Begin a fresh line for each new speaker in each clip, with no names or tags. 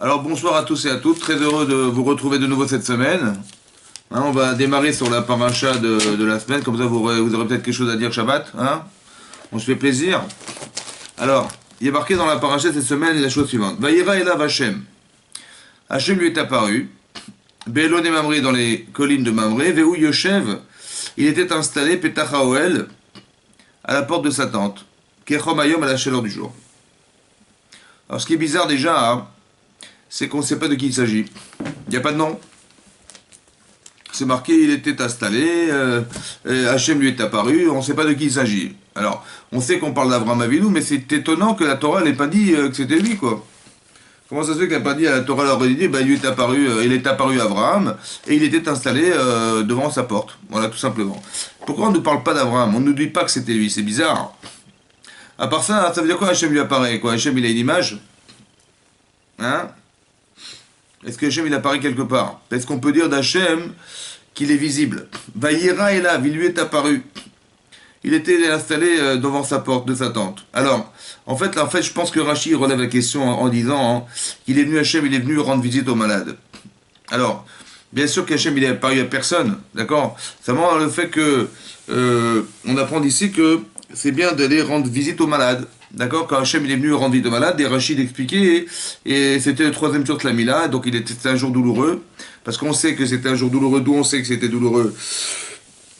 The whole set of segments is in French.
Alors bonsoir à tous et à toutes, très heureux de vous retrouver de nouveau cette semaine. Hein, on va démarrer sur la paracha de la semaine, comme ça vous aurez peut-être quelque chose à dire Shabbat. Hein, on se fait plaisir. Alors, il est marqué dans la paracha cette semaine la chose suivante. Vaïra elav Hashem. Hashem lui est apparu. Be'elon et Mamré dans les collines de Mamré. Ve'ou Yoshev. Il était installé, Petach Haoel, à la porte de sa tente. Kechom Hayom, à la chaleur du jour. Alors ce qui est bizarre déjà, hein, c'est qu'on ne sait pas de qui il s'agit. Il n'y a pas de nom. C'est marqué, il était installé, Hachem lui est apparu, on ne sait pas de qui il s'agit. Alors, on sait qu'on parle d'Avraham Avinu, mais c'est étonnant que la Torah n'ait pas dit que c'était lui, quoi. Comment ça se fait qu'elle n'a pas dit à la Torah, leur dit, il est apparu à Abraham, et il était installé devant sa porte. Voilà, tout simplement. Pourquoi on ne parle pas d'Abraham? On ne nous dit pas que c'était lui, c'est bizarre. À part ça, ça veut dire quoi Hachem lui apparaît, quoi? Hachem, il a une image? Hein? Est-ce que Hachem il apparaît quelque part? Est-ce qu'on peut dire d'Hachem qu'il est visible? Vaïra est là, il lui est apparu. Il était installé devant sa porte de sa tente. Alors, en fait, je pense que Rashi relève la question en disant hein, qu'il est venu Hachem, il est venu rendre visite aux malades. Alors, bien sûr qu'Hachem il est apparu à personne, d'accord? Seulement le fait que on apprend d'ici que c'est bien d'aller rendre visite aux malades. D'accord, quand Hachem il est venu rendre visite aux malades, et Rachid expliquait, et c'était le troisième jour de la Mila, donc c'était un jour douloureux, parce qu'on sait que c'était un jour douloureux, d'où on sait que c'était douloureux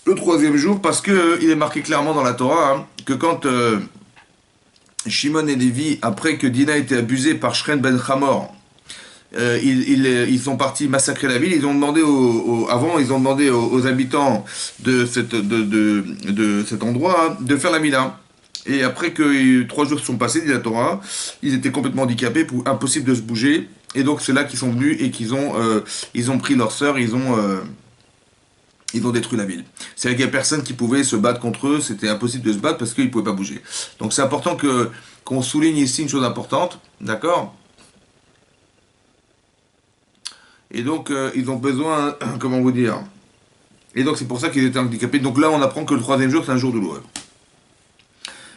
le troisième jour, parce que il est marqué clairement dans la Torah hein, que quand Shimon et Lévi, après que Dina a été abusée par Shren ben Hamor, ils sont partis massacrer la ville. Ils ont demandé aux habitants de cet endroit de faire la Mila. Et après que 3 jours se sont passés, dit la Torah, ils étaient complètement handicapés, impossible de se bouger. Et donc c'est là qu'ils sont venus et qu'ils ont pris leur sœur, ils ont détruit la ville. C'est qu'il n'y a personne qui pouvait se battre contre eux, c'était impossible de se battre parce qu'ils ne pouvaient pas bouger. Donc c'est important qu'on souligne ici une chose importante, d'accord ? Et donc, ils ont besoin, comment vous dire? Et donc, c'est pour ça qu'ils étaient handicapés. Donc là, on apprend que le troisième jour, c'est un jour douloureux.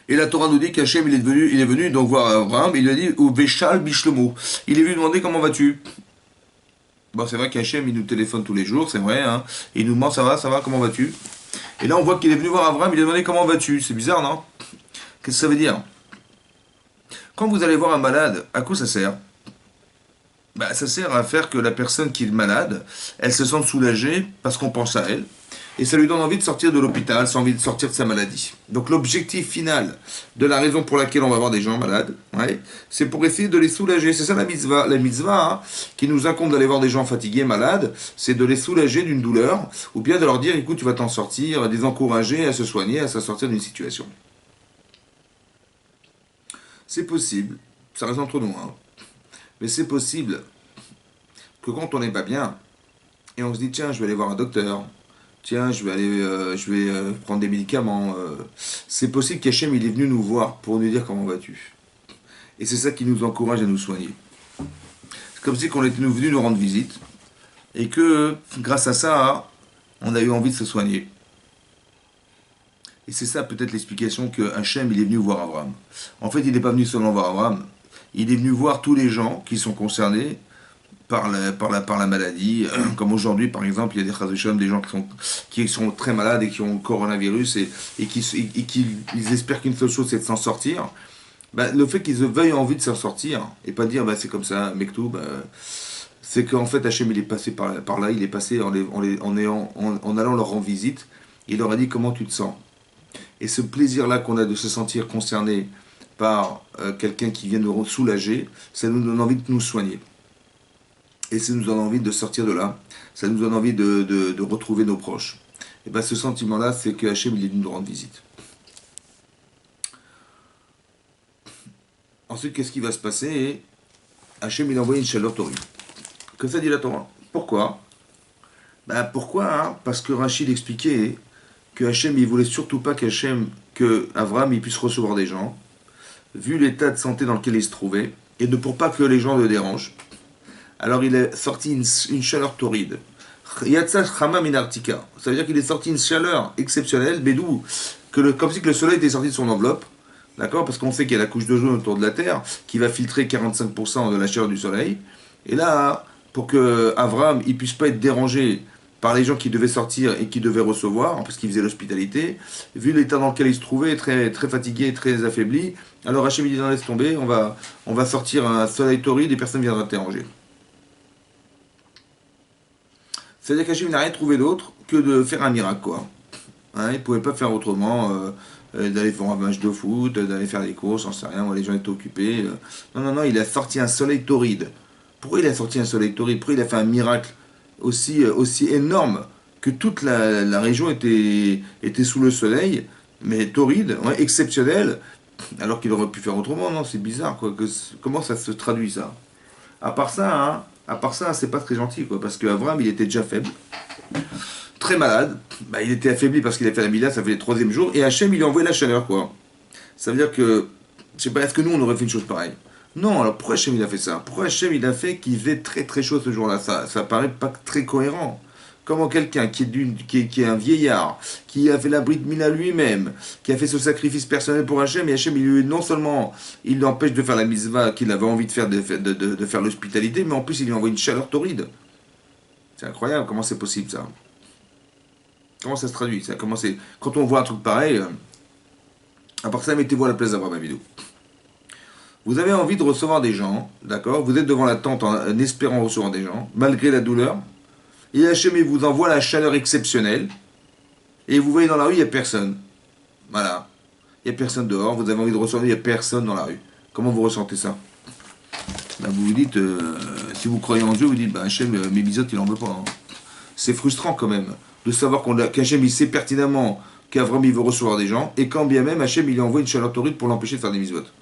Et la Torah nous dit qu'Hachem, il est venu donc voir Abraham, il lui a dit, ou Véchal Bishlomo. Il est venu demander comment vas-tu? Bon, c'est vrai qu'Hachem, il nous téléphone tous les jours, c'est vrai, hein. Et il nous demande, ça va, comment vas-tu? Et là, on voit qu'il est venu voir Abraham, il a demandé comment vas-tu? C'est bizarre, non? Qu'est-ce que ça veut dire? Quand vous allez voir un malade, à quoi ça sert? Ça sert à faire que la personne qui est malade, elle se sente soulagée parce qu'on pense à elle. Et ça lui donne envie de sortir de l'hôpital, envie de sortir de sa maladie. Donc l'objectif final de la raison pour laquelle on va voir des gens malades, ouais, c'est pour essayer de les soulager. C'est ça la mitzvah. La mitzvah hein, qui nous incombe d'aller voir des gens fatigués, malades, c'est de les soulager d'une douleur, ou bien de leur dire, écoute, tu vas t'en sortir, de les encourager à se soigner, à se sortir d'une situation. C'est possible, ça reste entre nous, hein. Mais c'est possible que quand on n'est pas bien, et on se dit, tiens, je vais aller voir un docteur, tiens, je vais prendre des médicaments, c'est possible qu'Hachem, il est venu nous voir pour nous dire comment vas-tu. Et c'est ça qui nous encourage à nous soigner. C'est comme si on était venu nous rendre visite, et que, grâce à ça, on a eu envie de se soigner. Et c'est ça peut-être l'explication que Hachem, il est venu voir Abraham. En fait, il n'est pas venu seulement voir Abraham, il est venu voir tous les gens qui sont concernés par la maladie. Comme aujourd'hui, par exemple, il y a des chazéchom, des gens qui sont très malades et qui ont le coronavirus et qui ils espèrent qu'une seule chose, c'est de s'en sortir. Le fait qu'ils veuillent envie de s'en sortir et pas dire c'est comme ça, Mektoub, c'est qu'en fait Hachem il est passé par là, il est passé en allant leur rendre visite, il leur a dit comment tu te sens. Et ce plaisir-là qu'on a de se sentir concerné par quelqu'un qui vient nous soulager, ça nous donne envie de nous soigner. Et ça nous donne envie de sortir de là, ça nous donne envie de retrouver nos proches. Et ce sentiment-là, c'est que Hachem, il est venu nous rendre visite. Ensuite, qu'est-ce qui va se passer? Hachem, il a envoyé une chaleur torride. Que ça dit la Torah? Pourquoi? Pourquoi? Parce que Rachid expliquait que Hachem, il voulait surtout pas que Abraham, il puisse recevoir des gens, vu l'état de santé dans lequel il se trouvait, et pour pas que les gens le dérangent. Alors il a sorti une chaleur torride. Yatsa Chama Minartika. Ça veut dire qu'il est sorti une chaleur exceptionnelle, bédou, comme si le soleil était sorti de son enveloppe. D'accord? Parce qu'on sait qu'il y a la couche d'ozone autour de la Terre qui va filtrer 45% de la chaleur du soleil. Et là, pour que Avram il puisse pas être dérangé par les gens qui devaient sortir et qui devaient recevoir, parce qu'il faisait l'hospitalité, vu l'état dans lequel il se trouvait, très, très fatigué, très affaibli, alors Hachem il dit non, laisse tomber, on va sortir un soleil torride et personne ne viendra te déranger. C'est-à-dire qu'Hachem n'a rien trouvé d'autre que de faire un miracle, quoi. Hein, il ne pouvait pas faire autrement, d'aller faire un match de foot, d'aller faire les courses, j'en sais rien, moi, les gens étaient occupés. Non, non, non, il a sorti un soleil torride. Pourquoi il a sorti un soleil torride? Pourquoi il a fait un miracle aussi énorme que toute la région était sous le soleil, mais torride, ouais, exceptionnel, alors qu'il aurait pu faire autrement? Non, c'est bizarre, quoi. Comment ça se traduit, ça? À part ça, c'est pas très gentil, quoi, parce qu'Abraham, il était déjà faible, très malade. Bah, il était affaibli parce qu'il a fait la Mila, ça fait le troisième jour. Et Hachem, il lui a envoyé la chaleur, quoi. Ça veut dire que, je sais pas, est-ce que nous, on aurait fait une chose pareille? Non, alors pourquoi Hachem, il a fait ça? Pourquoi Hachem, il a fait qu'il faisait très très chaud ce jour-là? Ça paraît pas très cohérent. Comment quelqu'un qui est un vieillard, qui a fait la bride mila lui-même, qui a fait ce sacrifice personnel pour Hachem, et Hachem, non seulement il l'empêche de faire la mitzvah qu'il avait envie de faire, de faire l'hospitalité, mais en plus il lui envoie une chaleur torride. C'est incroyable, comment c'est possible ça? Comment ça se traduit ça? Quand on voit un truc pareil, à part ça, mettez-vous à la place d'Abraham Abidou. Vous avez envie de recevoir des gens, d'accord? Vous êtes devant la tente en espérant recevoir des gens, malgré la douleur. Et Hachem il vous envoie la chaleur exceptionnelle. Et vous voyez dans la rue, il n'y a personne. Voilà. Il n'y a personne dehors. Vous avez envie de recevoir, il n'y a personne dans la rue. Comment vous ressentez ça? Ben, vous vous dites, si vous croyez en Dieu, vous dites, ben, Hachem, mes bisotes, il n'en veut pas. Hein. C'est frustrant quand même de savoir qu'Hachem, il sait pertinemment qu'Avram, il veut recevoir des gens. Et quand bien même, Hachem, il lui envoie une chaleur torride pour l'empêcher de faire des misotes.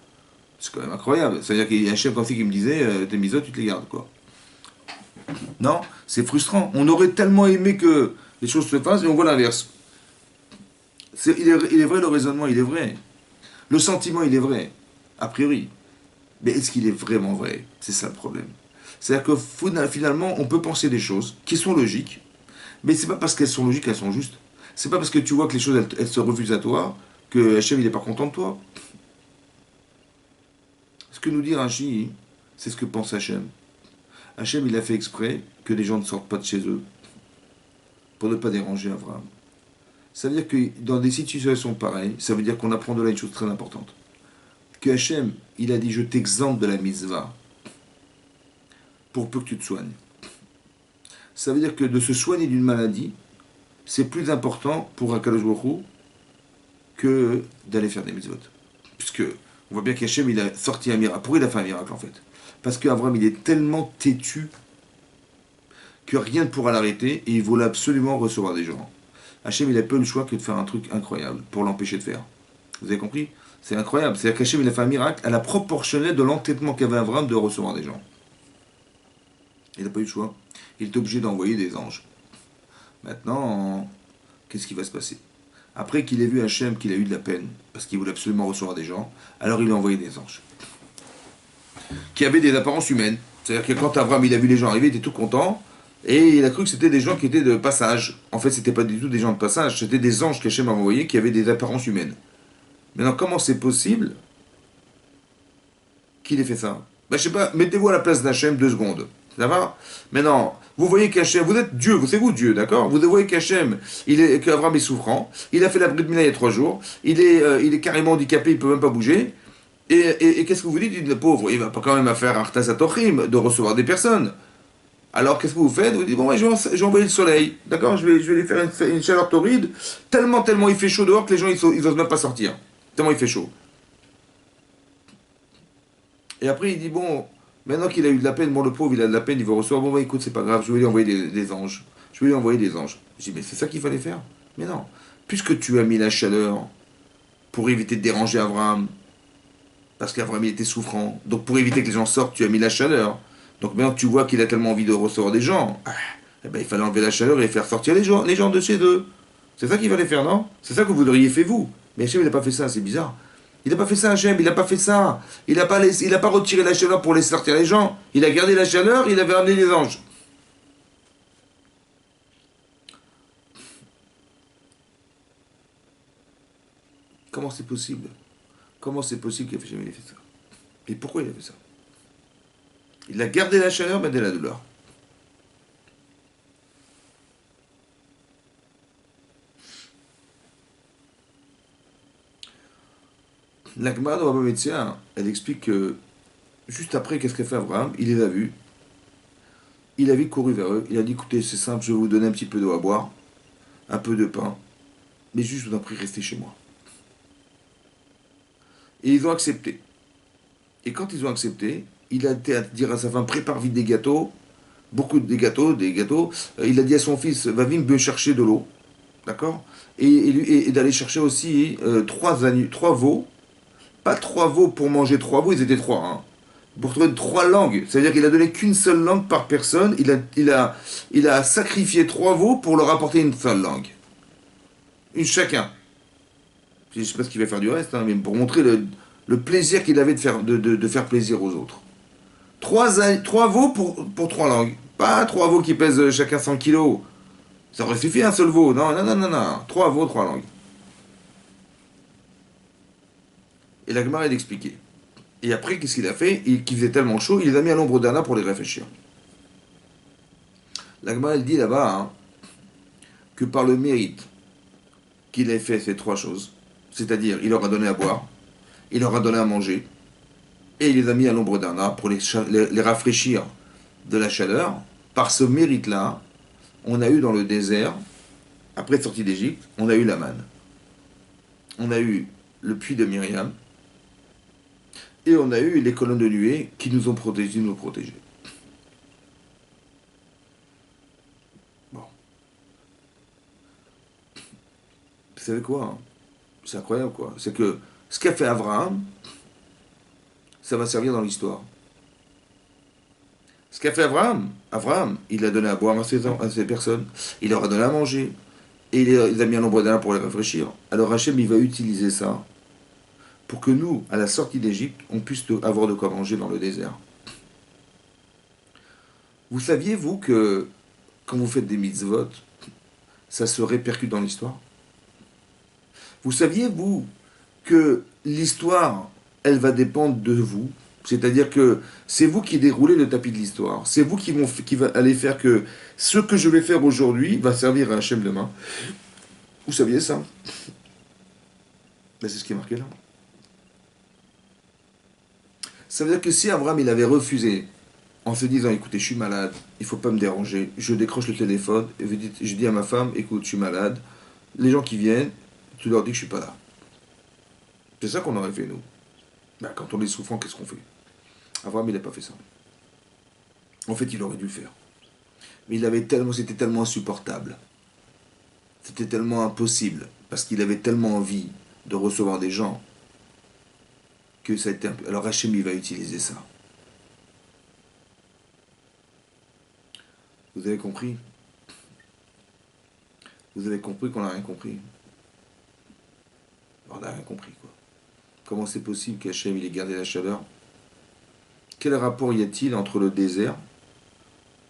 C'est quand même incroyable. C'est-à-dire qu'il y a un chef comme qui me disait tes misotes, tu te les gardes, quoi. Non, c'est frustrant. On aurait tellement aimé que les choses se fassent et on voit l'inverse. Il est vrai le raisonnement, il est vrai. Le sentiment, il est vrai, a priori. Mais est-ce qu'il est vraiment vrai? C'est ça le problème. C'est-à-dire que finalement, on peut penser des choses qui sont logiques, mais c'est pas parce qu'elles sont logiques qu'elles sont justes. C'est pas parce que tu vois que les choses elles se refusent à toi que Hachem il est pas content de toi. Ce que nous dit Rashi, c'est ce que pense Hachem. Hachem, il a fait exprès que les gens ne sortent pas de chez eux pour ne pas déranger Abraham. Ça veut dire que dans des situations pareilles, ça veut dire qu'on apprend de là une chose très importante. Que Hachem, il a dit je t'exemple de la mitzvah pour peu que tu te soignes. Ça veut dire que de se soigner d'une maladie, c'est plus important pour Akadosh Baruch Hu que d'aller faire des mitzvot. Puisque on voit bien qu'Hachem, il a sorti un miracle. Pourquoi il a fait un miracle en fait? Parce qu'Abraham, il est tellement têtu que rien ne pourra l'arrêter et il voulait absolument recevoir des gens. Hachem, il a peu le choix que de faire un truc incroyable pour l'empêcher de faire. Vous avez compris? C'est incroyable. C'est-à-dire qu'Hachem, il a fait un miracle à la proportionnelle de l'entêtement qu'avait Abraham de recevoir des gens. Il n'a pas eu le choix. Il est obligé d'envoyer des anges. Maintenant, qu'est-ce qui va se passer? Après qu'il ait vu Hachem, qu'il a eu de la peine, parce qu'il voulait absolument recevoir des gens, alors il a envoyé des anges. Qui avaient des apparences humaines. C'est-à-dire que quand Abraham il a vu les gens arriver, il était tout content, et il a cru que c'était des gens qui étaient de passage. En fait, c'était pas du tout des gens de passage, c'était des anges qu'Hachem a envoyés qui avaient des apparences humaines. Maintenant, comment c'est possible qu'il ait fait ça? Ben, je sais pas, mettez-vous à la place d'Hachem 2 secondes. Ça va? Maintenant, vous voyez qu'Hachem, vous êtes Dieu, c'est vous Dieu, d'accord? Vous voyez qu'Hachem, qu'Abraham est souffrant, il a fait la bride mila il y a 3 jours, il est carrément handicapé, il peut même pas bouger. Et qu'est-ce que vous dites? Le pauvre, il va pas quand même faire un Artasatochim de recevoir des personnes. Alors qu'est-ce que vous faites? Vous dites, bon, ouais, je vais envoyer le soleil, d'accord? Je vais lui faire une chaleur torride, tellement il fait chaud dehors que les gens ils osent même pas sortir. Tellement il fait chaud. Et après il dit, bon, maintenant qu'il a eu de la peine, bon, le pauvre il a de la peine, il veut recevoir, bon, bah, écoute, c'est pas grave, je vais lui envoyer des anges. Je vais lui envoyer des anges. Je dis, mais c'est ça qu'il fallait faire? Mais non. Puisque tu as mis la chaleur pour éviter de déranger Abraham, parce qu'Abraham il était souffrant. Donc pour éviter que les gens sortent, tu as mis la chaleur. Donc maintenant tu vois qu'il a tellement envie de recevoir des gens, eh ben, il fallait enlever la chaleur et faire sortir les gens de chez eux. C'est ça qu'il fallait faire, non? C'est ça que vous auriez fait vous. Mais Hachem il n'a pas fait ça, c'est bizarre. Il n'a pas fait ça, Hachem, il n'a pas fait ça. Il n'a pas retiré la chaleur pour laisser sortir les gens. Il a gardé la chaleur, il avait amené les anges. Comment c'est possible? Comment c'est possible qu'Hachem ait fait ça? Et pourquoi il a fait ça? Il a gardé la chaleur malgré la douleur. La Gemara de Rabba Metzia, elle explique que juste après, qu'est-ce qu'a fait Abraham? Il les a vus. Il a vite couru vers eux. Il a dit, écoutez, c'est simple, je vais vous donner un petit peu d'eau à boire, un peu de pain, mais juste, je vous en prie, restez chez moi. Et ils ont accepté. Et quand ils ont accepté, il a été à dire à sa femme, prépare vite des gâteaux, beaucoup de des gâteaux. Il a dit à son fils, va vite me chercher de l'eau, d'accord? Et d'aller chercher aussi trois veaux, pas trois veaux pour manger trois veaux, ils étaient trois, hein. Pour trouver trois langues, c'est-à-dire qu'il a donné qu'une seule langue par personne, il a sacrifié trois veaux pour leur apporter une seule langue. Une chacun. Je ne sais pas ce qu'il va faire du reste, hein, mais pour montrer le plaisir qu'il avait de faire plaisir aux autres. Trois veaux pour trois langues. Pas trois veaux qui pèsent chacun 100 kilos. Ça aurait suffi un seul veau. Non, non, non, non, non. Trois veaux, trois langues. Et la Gemara, elle expliquait. Et après, qu'est-ce qu'il a fait? Qu'il faisait tellement chaud, il les a mis à l'ombre d'un arbre pour les réfléchir. La Gemara, elle dit là-bas, hein, que par le mérite qu'il ait fait ces trois choses, c'est-à-dire, il leur a donné à boire, il leur a donné à manger, et il les a mis à l'ombre d'un arbre pour les rafraîchir de la chaleur. Par ce mérite-là, on a eu dans le désert, après sortie d'Égypte, on a eu la manne. On a eu le puits de Myriam, et on a eu les colonnes de nuée qui nous ont protégés, nous protéger. Bon. Vous savez quoi, hein? C'est incroyable, quoi. C'est que ce qu'a fait Abraham, ça va servir dans l'histoire. Ce qu'a fait Abraham, il a donné à boire à ses personnes, il leur a donné à manger, et il a mis un nombre d'années pour les réfléchir. Alors Hachem, il va utiliser ça pour que nous, à la sortie d'Égypte, on puisse avoir de quoi manger dans le désert. Vous saviez, vous, que quand vous faites des mitzvot, ça se répercute dans l'histoire? Vous saviez, vous, que l'histoire, elle va dépendre de vous? C'est-à-dire que c'est vous qui déroulez le tapis de l'histoire. C'est vous qui va aller faire que ce que je vais faire aujourd'hui va servir à Hachem demain. Vous saviez ça? Ben, c'est ce qui est marqué là. Ça veut dire que si Abraham il avait refusé en se disant écoutez, je suis malade, il faut pas me déranger, je décroche le téléphone et je dis à ma femme écoute, je suis malade, les gens qui viennent, tu leur dis que je suis pas là. C'est ça qu'on aurait fait nous. Ben, quand on est souffrant, qu'est-ce qu'on fait? Abraham il n'a pas fait ça. En fait, il aurait dû le faire. Mais c'était tellement insupportable. C'était tellement impossible. Parce qu'il avait tellement envie de recevoir des gens que ça a été un peu... Alors Hachem, il va utiliser ça. Vous avez compris? Vous avez compris qu'on n'a rien compris? On n'a rien compris, quoi. Comment c'est possible qu'Hachem, il ait gardé la chaleur? Quel rapport y a-t-il entre le désert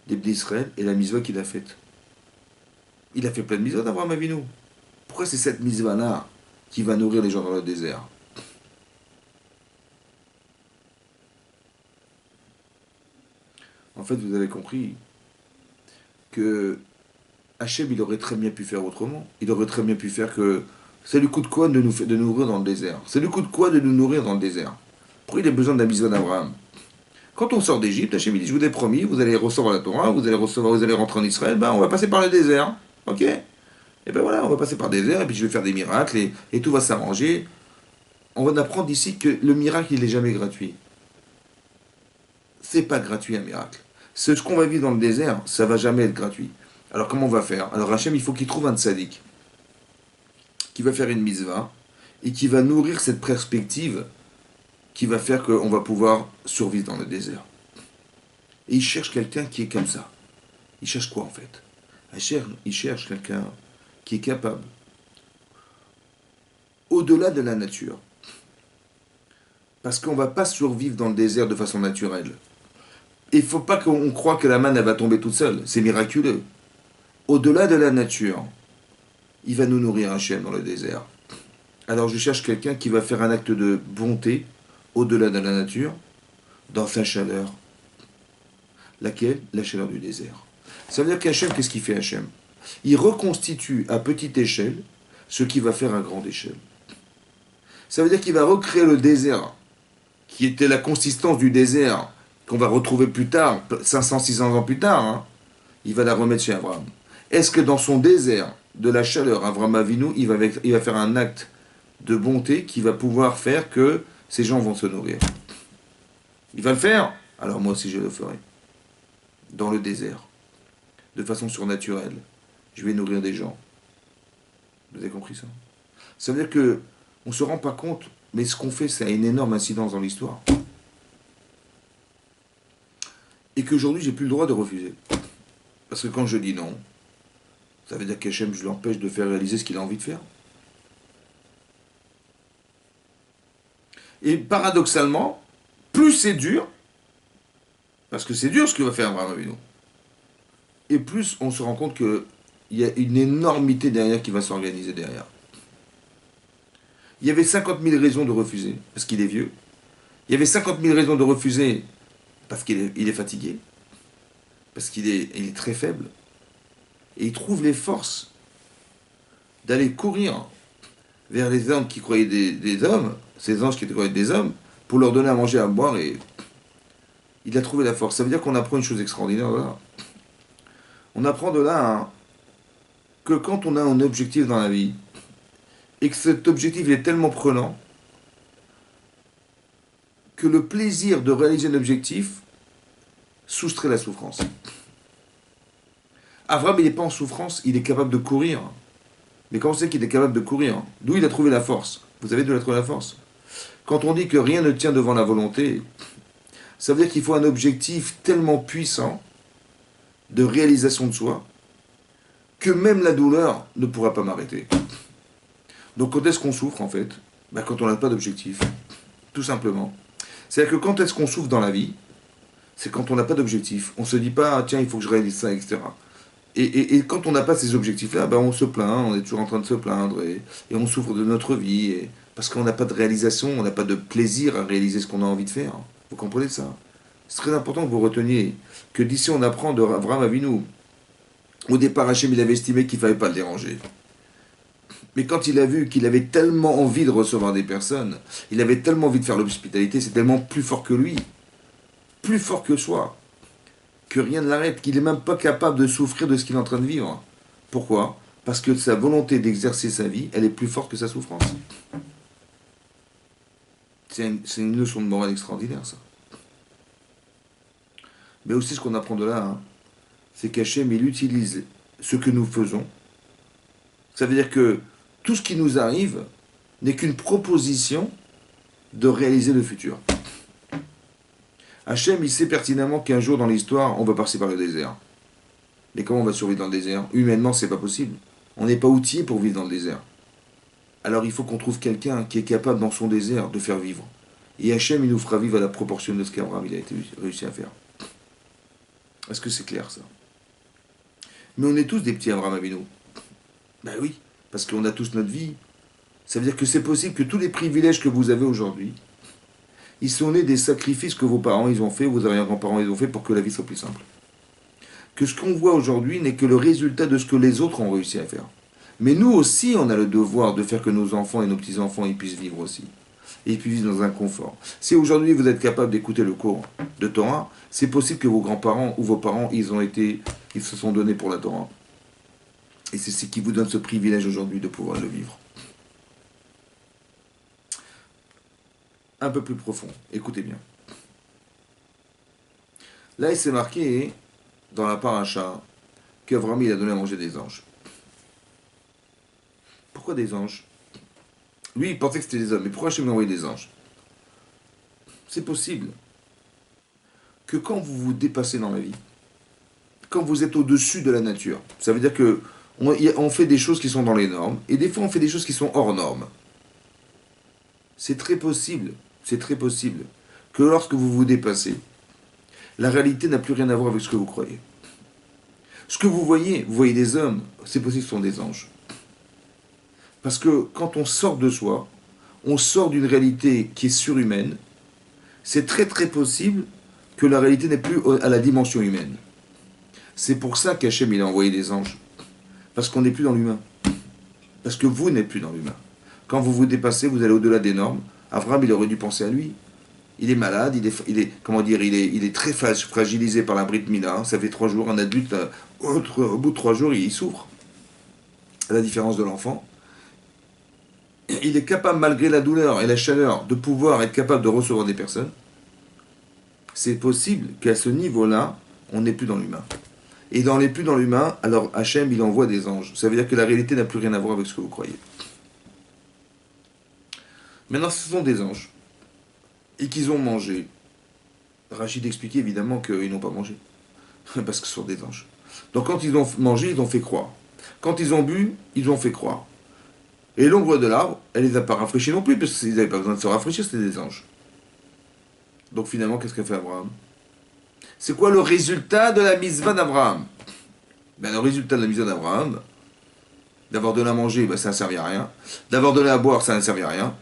d'Israël et la mitzvah qu'il a faite? Il a fait plein de mitzvahs d'Abraham Avinu. Pourquoi c'est cette mitzvah-là qui va nourrir les gens dans le désert? En fait, vous avez compris que Hachem, il aurait très bien pu faire autrement. Il aurait très bien pu faire que... Ça lui coûte quoi de nous nourrir dans le désert? Ça lui coûte quoi de nous nourrir dans le désert? Pourquoi il a besoin de la mitzvah d'Abraham? Quand on sort d'Égypte, Hachem il dit, je vous ai promis, vous allez recevoir la Torah, vous allez rentrer en Israël, ben on va passer par le désert. Ok? Et ben voilà, on va passer par le désert, et puis je vais faire des miracles, et tout va s'arranger. On va apprendre ici que le miracle, il n'est jamais gratuit. C'est pas gratuit un miracle. Ce qu'on va vivre dans le désert, ça va jamais être gratuit. Alors comment on va faire? Alors Hachem, il faut qu'il trouve un tzaddik qui va faire une mitzvah et qui va nourrir cette perspective qui va faire qu'on va pouvoir survivre dans le désert. Et il cherche quelqu'un qui est comme ça. Il cherche quoi en fait? Il cherche quelqu'un qui est capable, au-delà de la nature. Parce qu'on ne va pas survivre dans le désert de façon naturelle. Il ne faut pas qu'on croie que la manne elle va tomber toute seule. C'est miraculeux. Au-delà de la nature, il va nous nourrir Hachem dans le désert. Alors je cherche quelqu'un qui va faire un acte de bonté au-delà de la nature, dans sa chaleur. Laquelle? La chaleur du désert. Ça veut dire qu'Hachem, qu'est-ce qu'il fait Hachem? Il reconstitue à petite échelle ce qui va faire à grande échelle. Ça veut dire qu'il va recréer le désert, qui était la consistance du désert, qu'on va retrouver plus tard, 500-600 ans plus tard, hein. Il va la remettre chez Abraham. Est-ce que dans son désert de la chaleur, Abraham Avinu, il va faire un acte de bonté qui va pouvoir faire que ces gens vont se nourrir? Il va le faire? Alors moi aussi je le ferai. Dans le désert, de façon surnaturelle, je vais nourrir des gens. Vous avez compris ça? Ça veut dire que on ne se rend pas compte, mais ce qu'on fait, ça a une énorme incidence dans l'histoire. Et qu'aujourd'hui, j'ai plus le droit de refuser. Parce que quand je dis non, ça veut dire qu'Hachem, je l'empêche de faire réaliser ce qu'il a envie de faire. Et paradoxalement, plus c'est dur, parce que c'est dur ce que va faire Abraham Avinu, et plus on se rend compte qu'il y a une énormité derrière qui va s'organiser derrière. Il y avait 50 000 raisons de refuser, parce qu'il est vieux. Il y avait 50 000 raisons de refuser, parce qu'il est fatigué, parce qu'il est très faible. Et il trouve les forces d'aller courir vers les hommes qui croyaient des hommes, ces anges qui croyaient des hommes, pour leur donner à manger, à boire, et il a trouvé la force. Ça veut dire qu'on apprend une chose extraordinaire de là. On apprend de là hein, que quand on a un objectif dans la vie, et que cet objectif est tellement prenant, que le plaisir de réaliser l'objectif soustrait la souffrance. Abraham, il n'est pas en souffrance, il est capable de courir. Mais comment c'est qu'il est capable de courir? D'où il a trouvé la force? Vous savez d'où il a trouvé la force? Quand on dit que rien ne tient devant la volonté, ça veut dire qu'il faut un objectif tellement puissant de réalisation de soi que même la douleur ne pourra pas m'arrêter. Donc quand est-ce qu'on souffre en fait? Quand on n'a pas d'objectif, tout simplement. C'est-à-dire que quand est-ce qu'on souffre dans la vie? C'est quand on n'a pas d'objectif. On ne se dit pas, ah, tiens, il faut que je réalise ça, etc. Et quand on n'a pas ces objectifs-là, on se plaint, on est toujours en train de se plaindre, et on souffre de notre vie, parce qu'on n'a pas de réalisation, on n'a pas de plaisir à réaliser ce qu'on a envie de faire. Vous comprenez ça? C'est très important que vous reteniez que d'ici on apprend de Abraham Avinu. Au départ, Hachem, il avait estimé qu'il ne fallait pas le déranger. Mais quand il a vu qu'il avait tellement envie de recevoir des personnes, il avait tellement envie de faire l'hospitalité, c'est tellement plus fort que lui, plus fort que soi, que rien ne l'arrête, qu'il n'est même pas capable de souffrir de ce qu'il est en train de vivre. Pourquoi? Parce que sa volonté d'exercer sa vie, elle est plus forte que sa souffrance. C'est une leçon de morale extraordinaire, ça. Mais aussi ce qu'on apprend de là, hein, c'est qu'Hachem, il utilise ce que nous faisons. Ça veut dire que tout ce qui nous arrive n'est qu'une proposition de réaliser le futur. Hachem, il sait pertinemment qu'un jour dans l'histoire, on va passer par le désert. Mais comment on va survivre dans le désert? Humainement, c'est pas possible. On n'est pas outillé pour vivre dans le désert. Alors il faut qu'on trouve quelqu'un qui est capable dans son désert de faire vivre. Et Hachem, il nous fera vivre à la proportion de ce qu'Abraham il a réussi à faire. Est-ce que c'est clair ça? Mais on est tous des petits Abraham Avinu. Ben oui, parce qu'on a tous notre vie. Ça veut dire que c'est possible que tous les privilèges que vous avez aujourd'hui, ils sont nés des sacrifices que vos parents ils ont fait, vos arrière-grands-parents ils ont fait pour que la vie soit plus simple. Que ce qu'on voit aujourd'hui n'est que le résultat de ce que les autres ont réussi à faire. Mais nous aussi, on a le devoir de faire que nos enfants et nos petits-enfants ils puissent vivre aussi. Et ils puissent vivre dans un confort. Si aujourd'hui vous êtes capable d'écouter le cours de Torah, c'est possible que vos grands-parents ou vos parents, ils se sont donnés pour la Torah. Et c'est ce qui vous donne ce privilège aujourd'hui de pouvoir le vivre. Un peu plus profond, écoutez bien. Là, il s'est marqué dans la paracha qu'Abraham il a donné à manger des anges. Pourquoi des anges? Lui, il pensait que c'était des hommes, mais pourquoi Hachem lui a envoyé des anges? C'est possible que quand vous vous dépassez dans la vie, quand vous êtes au-dessus de la nature, ça veut dire que on fait des choses qui sont dans les normes, et des fois on fait des choses qui sont hors normes. C'est très possible que lorsque vous vous dépassez, la réalité n'a plus rien à voir avec ce que vous croyez. Ce que vous voyez des hommes, c'est possible que ce sont des anges. Parce que quand on sort de soi, on sort d'une réalité qui est surhumaine, c'est très très possible que la réalité n'est plus à la dimension humaine. C'est pour ça qu'Hachem il a envoyé des anges. Parce qu'on n'est plus dans l'humain. Parce que vous n'êtes plus dans l'humain. Quand vous vous dépassez, vous allez au-delà des normes. Abraham, il aurait dû penser à lui. Il est malade, comment dire, il est très fragilisé par la Brit Mila. Ça fait 3 jours, un adulte, au bout de 3 jours, il souffre. À la différence de l'enfant. Il est capable, malgré la douleur et la chaleur, de pouvoir être capable de recevoir des personnes. C'est possible qu'à ce niveau-là, on n'est plus dans l'humain. Et dans les plus dans l'humain, alors Hachem, il envoie des anges. Ça veut dire que la réalité n'a plus rien à voir avec ce que vous croyez. Maintenant, ce sont des anges. Et qu'ils ont mangé. Rachid expliquait évidemment qu'ils n'ont pas mangé. Parce que ce sont des anges. Donc quand ils ont mangé, ils ont fait croire. Quand ils ont bu, ils ont fait croire. Et l'ombre de l'arbre, elle les a pas rafraîchis non plus, parce qu'ils n'avaient pas besoin de se rafraîchir, c'était des anges. Donc finalement, qu'est-ce qu'a fait Abraham? C'est quoi le résultat de la mitzvah d'Abraham? Ben, le résultat de la mitzvah d'Abraham, d'avoir donné à manger, ben, ça n'a servi à rien. D'avoir donné à boire, ça n'a servi à rien.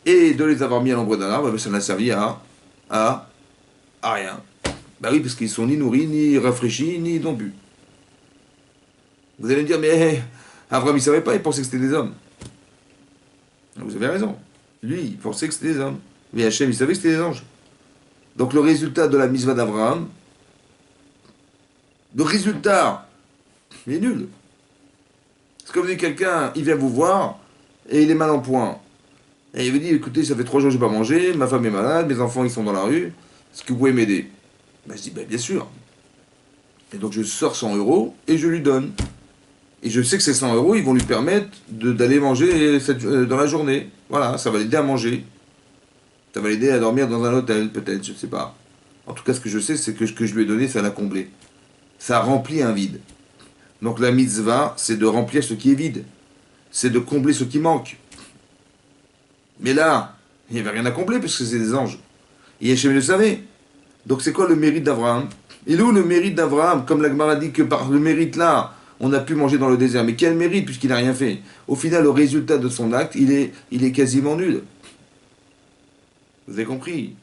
Et de les avoir mis à l'ombre d'un arbre, ben, ça n'a servi à rien. Ben oui, parce qu'ils sont ni nourris, ni rafraîchis, ni non bu. Vous allez me dire, mais Abraham, il ne savait pas, il pensait que c'était des hommes. Vous avez raison. Lui, il pensait que c'était des hommes. Mais Hachem, il savait que c'était des anges. Donc le résultat de la mitzvah d'Abraham, le résultat, il est nul. C'est comme si quelqu'un, il vient vous voir, et il est mal en point. Et il vous dit, écoutez, ça fait 3 jours que je n'ai pas mangé, ma femme est malade, mes enfants, ils sont dans la rue, est-ce que vous pouvez m'aider? Ben, je dis, ben, bien sûr. Et donc je sors 100 euros, et je lui donne. Et je sais que ces 100 euros, ils vont lui permettre d'aller manger dans la journée. Voilà, ça va l'aider à manger. Ça va l'aider à dormir dans un hôtel, peut-être, je ne sais pas. En tout cas, ce que je sais, c'est que ce que je lui ai donné, ça l'a comblé. Ça remplit un vide. Donc la mitzvah, c'est de remplir ce qui est vide. C'est de combler ce qui manque. Mais là, il n'y avait rien à combler, parce que c'est des anges. Et Hachem le savait. Donc c'est quoi le mérite d'Abraham? Il est où le mérite d'Abraham? Comme la Gemara dit que par le mérite là, on a pu manger dans le désert. Mais quel mérite, puisqu'il n'a rien fait? Au final, le résultat de son acte, il est quasiment nul. Vous avez compris?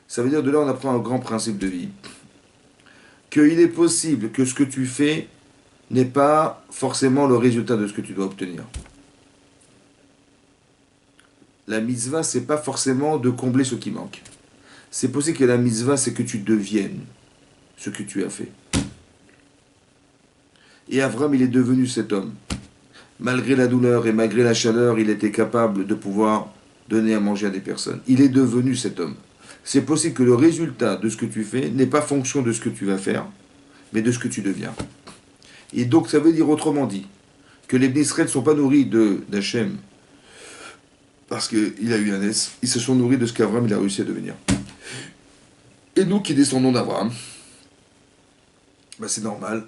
Ça veut dire, de là, on apprend un grand principe de vie. Qu'il est possible que ce que tu fais n'est pas forcément le résultat de ce que tu dois obtenir. La mitzvah, c'est pas forcément de combler ce qui manque. C'est possible que la mitzvah, c'est que tu deviennes ce que tu as fait. Et Avram, il est devenu cet homme. Malgré la douleur et malgré la chaleur, il était capable de pouvoir donner à manger à des personnes. Il est devenu cet homme. C'est possible que le résultat de ce que tu fais n'est pas fonction de ce que tu vas faire, mais de ce que tu deviens. Et donc, ça veut dire autrement dit, que les Bnei Israël ne sont pas nourris d'Hachem parce qu'il a eu un S. Ils se sont nourris de ce qu'Abraham il a réussi à devenir. Et nous qui descendons d'Abraham, ben c'est normal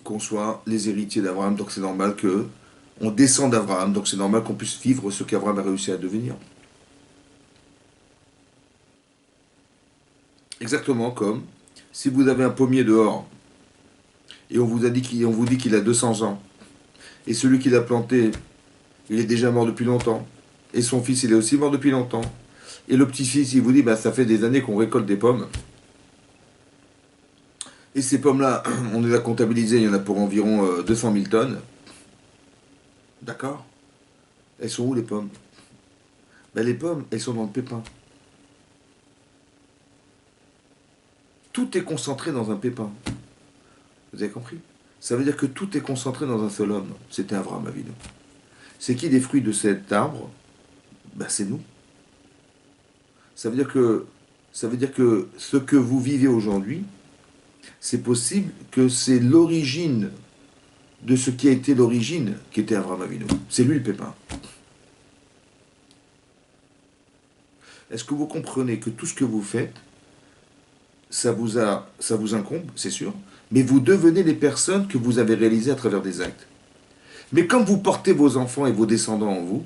qu'on soit les héritiers d'Abraham, donc c'est normal qu'on descende d'Abraham, donc c'est normal qu'on puisse vivre ce qu'Abraham a réussi à devenir. Exactement comme si vous avez un pommier dehors et on vous dit qu'il a 200 ans et celui qui l'a planté, il est déjà mort depuis longtemps et son fils, il est aussi mort depuis longtemps et le petit-fils, il vous dit, bah, ça fait des années qu'on récolte des pommes et ces pommes-là, on les a comptabilisées, il y en a pour environ 200 000 tonnes. D'accord? Elles sont où les pommes? Ben, les pommes, elles sont dans le pépin. Tout est concentré dans un pépin. Vous avez compris? Ça veut dire que tout est concentré dans un seul homme. C'était Abraham Avinu. C'est qui les fruits de cet arbre? Ben, c'est nous. Ça veut dire que ce que vous vivez aujourd'hui, c'est possible que c'est l'origine de ce qui a été l'origine, qui était Abraham Avinu. C'est lui le pépin. Est-ce que vous comprenez que tout ce que vous faites, ça vous incombe, c'est sûr, mais vous devenez les personnes que vous avez réalisées à travers des actes. Mais comme vous portez vos enfants et vos descendants en vous,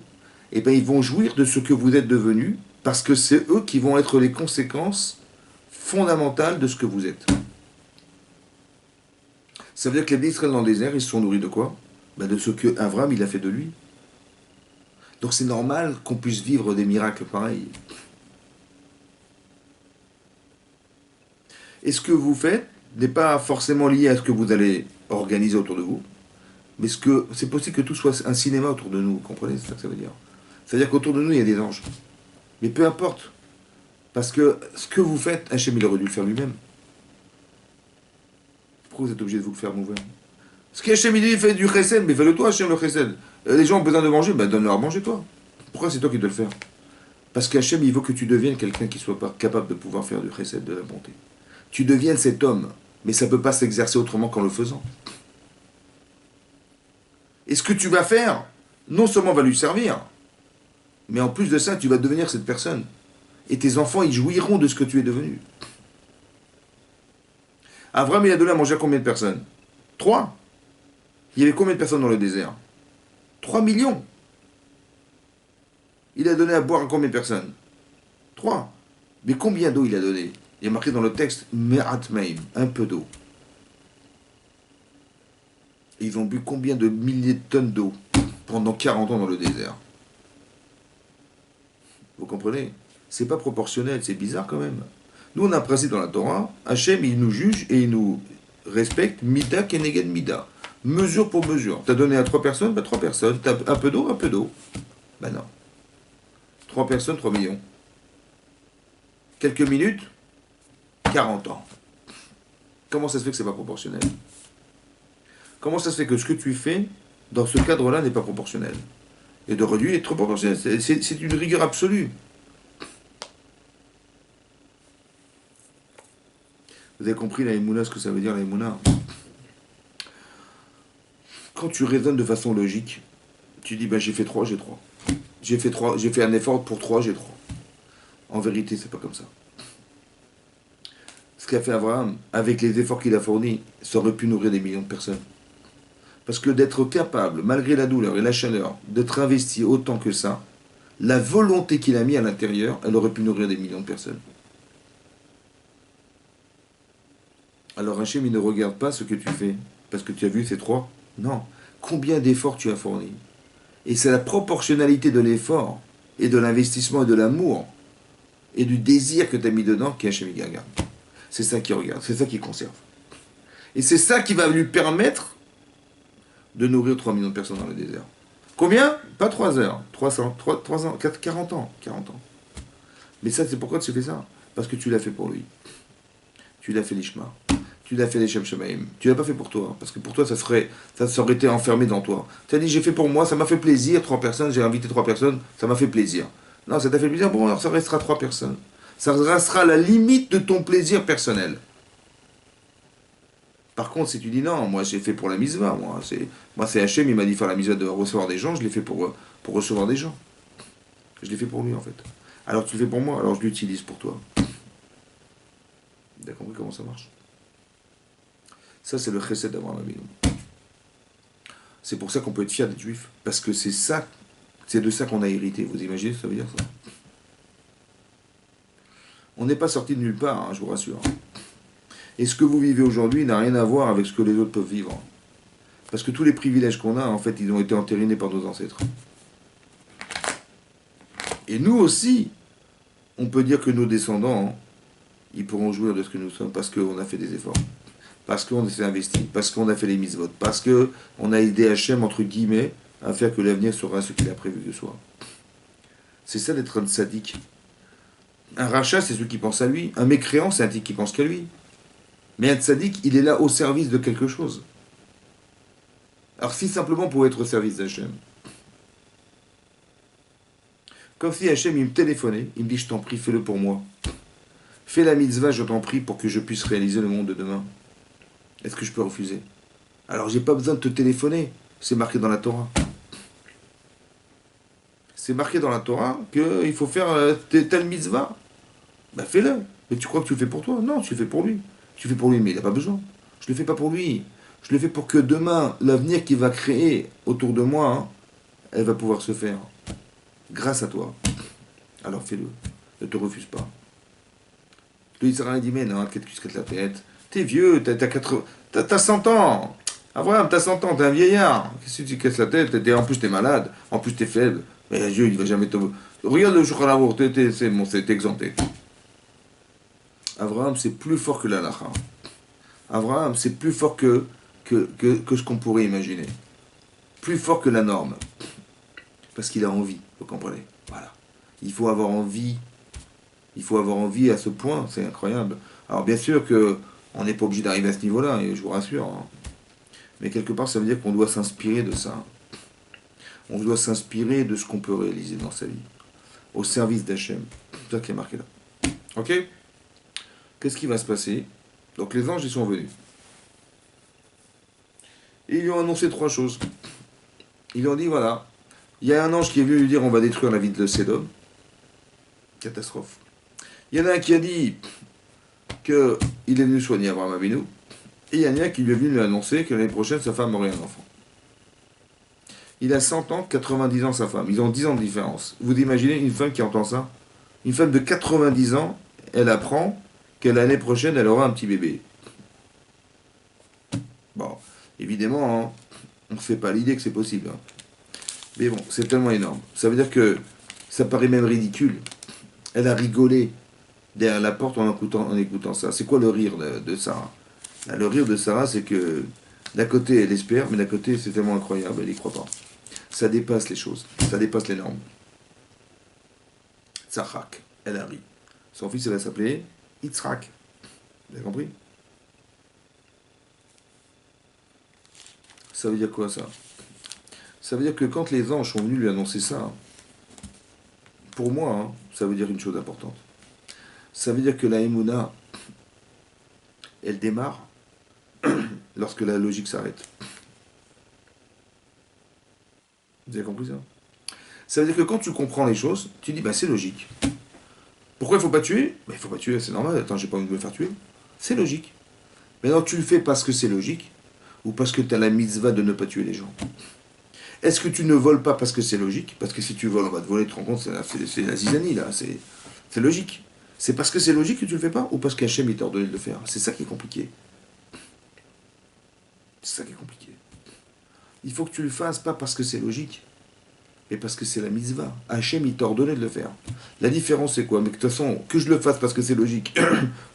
eh bien, ils vont jouir de ce que vous êtes devenus, parce que c'est eux qui vont être les conséquences fondamentales de ce que vous êtes. Ça veut dire que les Israéliens dans le désert, ils se sont nourris de quoi? Ben, de ce que Abraham il a fait de lui. Donc c'est normal qu'on puisse vivre des miracles pareils. Et ce que vous faites n'est pas forcément lié à ce que vous allez organiser autour de vous, mais c'est possible que tout soit un cinéma autour de nous, vous comprenez? C'est ça que ça veut dire. C'est-à-dire qu'autour de nous, il y a des anges. Mais peu importe, parce que ce que vous faites, Hachem, il aurait dû le faire lui-même. Pourquoi vous êtes obligé de vous le faire vous-même? Ce qu'Hachem, il dit, il fait du chesed, mais fais-le toi, Hachem, le chesed. Les gens ont besoin de manger, ben donne-leur à manger, toi. Pourquoi c'est toi qui dois le faire? Parce qu'Hachem, il veut que tu deviennes quelqu'un qui soit pas capable de pouvoir faire du chesed, de la bonté. Tu deviennes cet homme, mais ça ne peut pas s'exercer autrement qu'en le faisant. Et ce que tu vas faire, non seulement va lui servir, mais en plus de ça, tu vas devenir cette personne. Et tes enfants, ils jouiront de ce que tu es devenu. Abraham, il a donné à manger à combien de personnes? 3. Il y avait combien de personnes dans le désert? 3 millions. Il a donné à boire à combien de personnes? 3. Mais combien d'eau il a donné? Il y a marqué dans le texte Me'at Maim, un peu d'eau. Et ils ont bu combien de milliers de tonnes d'eau pendant 40 ans dans le désert? Vous comprenez? C'est pas proportionnel, c'est bizarre quand même. Nous, on a un principe dans la Torah, Hachem, il nous juge et il nous respecte, Mida keneged Mida. Mesure pour mesure. T'as donné à 3 personnes, bah 3 personnes. T'as un peu d'eau, un peu d'eau. Bah non. 3 personnes, 3 millions. Quelques minutes, 40 ans. Comment ça se fait que c'est pas proportionnel? Comment ça se fait que ce que tu fais, dans ce cadre-là, n'est pas proportionnel? Et de réduire est trop proportionnel. C'est une rigueur absolue. Vous avez compris la Emouna, ce que ça veut dire la Emouna? Quand tu raisonnes de façon logique, tu dis, ben, j'ai fait 3, j'ai 3. J'ai fait un effort pour 3, j'ai 3. En vérité, c'est pas comme ça. Ce qu'a fait Abraham, avec les efforts qu'il a fournis, ça aurait pu nourrir des millions de personnes. Parce que d'être capable, malgré la douleur et la chaleur, d'être investi autant que ça, la volonté qu'il a mis à l'intérieur, elle aurait pu nourrir des millions de personnes. Alors Hachem, il ne regarde pas ce que tu fais, parce que tu as vu ces 3. Non. Combien d'efforts tu as fournis? Et c'est la proportionnalité de l'effort, et de l'investissement, et de l'amour, et du désir que tu as mis dedans, qui Hachem il regarde. C'est ça qui regarde, c'est ça qui conserve. Et c'est ça qui va lui permettre de nourrir 3 millions de personnes dans le désert. Combien? Pas 3 heures. 3 ans, 40 ans. 40 ans. Mais ça, c'est pourquoi tu fais ça? Parce que tu l'as fait pour lui. Tu l'as fait l'Ishma. Tu l'as fait les Shem Shemaim. Tu l'as pas fait pour toi. Parce que pour toi, ça aurait été enfermé dans toi. Tu as dit, j'ai fait pour moi, ça m'a fait plaisir, 3 personnes, j'ai invité 3 personnes, ça m'a fait plaisir. Non, ça t'a fait plaisir, bon, alors ça restera 3 personnes. Ça restera la limite de ton plaisir personnel. Par contre, si tu dis non, moi j'ai fait pour la mitzvah, moi c'est Hachem, il m'a dit faire la mitzvah de recevoir des gens, je l'ai fait pour recevoir des gens. Je l'ai fait pour lui en fait. Alors tu le fais pour moi, alors je l'utilise pour toi. Tu as compris comment ça marche? Ça c'est le chesed d'Abraham Avinu. C'est pour ça qu'on peut être fier d'être juif, parce que c'est de ça qu'on a hérité. Vous imaginez ce que ça veut dire ça? On n'est pas sorti de nulle part, hein, je vous rassure. Et ce que vous vivez aujourd'hui n'a rien à voir avec ce que les autres peuvent vivre. Parce que tous les privilèges qu'on a, en fait, ils ont été entérinés par nos ancêtres. Et nous aussi, on peut dire que nos descendants, hein, ils pourront jouir de ce que nous sommes parce qu'on a fait des efforts. Parce qu'on s'est investi, parce qu'on a fait les mitzvot, parce qu'on a aidé Hachem, entre guillemets, à faire que l'avenir sera ce qu'il a prévu de soi. C'est ça d'être un sadique. Un rachat, c'est celui qui pense à lui. Un mécréant, c'est un type qui pense qu'à lui. Mais un tzaddik, il est là au service de quelque chose. Alors si simplement pour être au service d'Hachem. Comme si Hachem, il me téléphonait, il me dit, je t'en prie, fais-le pour moi. Fais la mitzvah, je t'en prie, pour que je puisse réaliser le monde de demain. Est-ce que je peux refuser? Alors j'ai pas besoin de te téléphoner, c'est marqué dans la Torah. C'est marqué dans la Torah qu'il faut faire telle mitzvah. Ben fais-le. Mais tu crois que tu le fais pour toi? Non, tu le fais pour lui. Tu le fais pour lui, mais il n'a pas besoin. Je ne le fais pas pour lui. Je le fais pour que demain, l'avenir qu'il va créer autour de moi, hein, elle va pouvoir se faire. Grâce à toi. Alors fais-le. Ne te refuse pas. Le Israël dit, mais non, qu'est-ce que tu la tête? T'es vieux, t'as 100 ans. Abraham, t'as 100 ans, t'es un vieillard. Qu'est-ce que tu casses la tête? En plus, t'es malade. En plus, t'es faible. Mais Dieu, il va jamais te... Regarde le Shulchan Aruch, c'est bon, c'est exempté. Abraham, c'est plus fort que l'halakha. Abraham, c'est plus fort que ce qu'on pourrait imaginer. Plus fort que la norme. Parce qu'il a envie, vous comprenez. Voilà. Il faut avoir envie. Il faut avoir envie à ce point, c'est incroyable. Alors bien sûr que on n'est pas obligé d'arriver à ce niveau-là, et je vous rassure. Hein. Mais quelque part, ça veut dire qu'on doit s'inspirer de ça. On doit s'inspirer de ce qu'on peut réaliser dans sa vie. Au service d'Hachem. C'est ça qui est marqué là. Ok? Qu'est-ce qui va se passer? Donc les anges, ils sont venus. Et ils lui ont annoncé trois choses. Ils lui ont dit, voilà, il y a un ange qui est venu lui dire, on va détruire la ville de Sédom. Catastrophe. Il y en a un qui a dit qu'il est venu soigner Abraham Avinu. Et il y en a un qui lui est venu lui annoncer que l'année prochaine, sa femme aurait un enfant. Il a 100 ans, 90 ans sa femme. Ils ont 10 ans de différence. Vous imaginez une femme qui entend ça? Une femme de 90 ans, elle apprend que l'année prochaine, elle aura un petit bébé. Bon, évidemment, hein, on ne se fait pas l'idée que c'est possible. Hein. Mais bon, c'est tellement énorme. Ça veut dire que ça paraît même ridicule. Elle a rigolé derrière la porte en écoutant ça. C'est quoi le rire de Sarah? Le rire de Sarah, c'est que d'un côté, elle espère, mais d'un côté, c'est tellement incroyable, elle n'y croit pas. Ça dépasse les choses, ça dépasse les normes. Tzachak, elle a ri. Son fils, elle va s'appeler Yitzhak. Vous avez compris? Ça veut dire quoi ça? Ça veut dire que quand les anges sont venus lui annoncer ça, pour moi, hein, ça veut dire une chose importante. Ça veut dire que la Emouna, elle démarre lorsque la logique s'arrête. Vous avez compris ça? Ça veut dire que quand tu comprends les choses, tu dis, bah c'est logique. Pourquoi il ne faut pas tuer? Bah, il ne faut pas tuer, c'est normal, attends, j'ai pas envie de me faire tuer. C'est logique. Maintenant, tu le fais parce que c'est logique, ou parce que tu as la mitzvah de ne pas tuer les gens. Est-ce que tu ne voles pas parce que c'est logique? Parce que si tu voles, on va te voler, tu te rends compte, c'est la zizanie, là, c'est logique. C'est parce que c'est logique que tu le fais pas, ou parce qu'Hachem il t'a ordonné de le faire? C'est ça qui est compliqué. C'est ça qui est compliqué. Il faut que tu le fasses pas parce que c'est logique, mais parce que c'est la mitzvah. Hachem, il t'a ordonné de le faire. La différence, c'est quoi? Mais de toute façon, que je le fasse parce que c'est logique,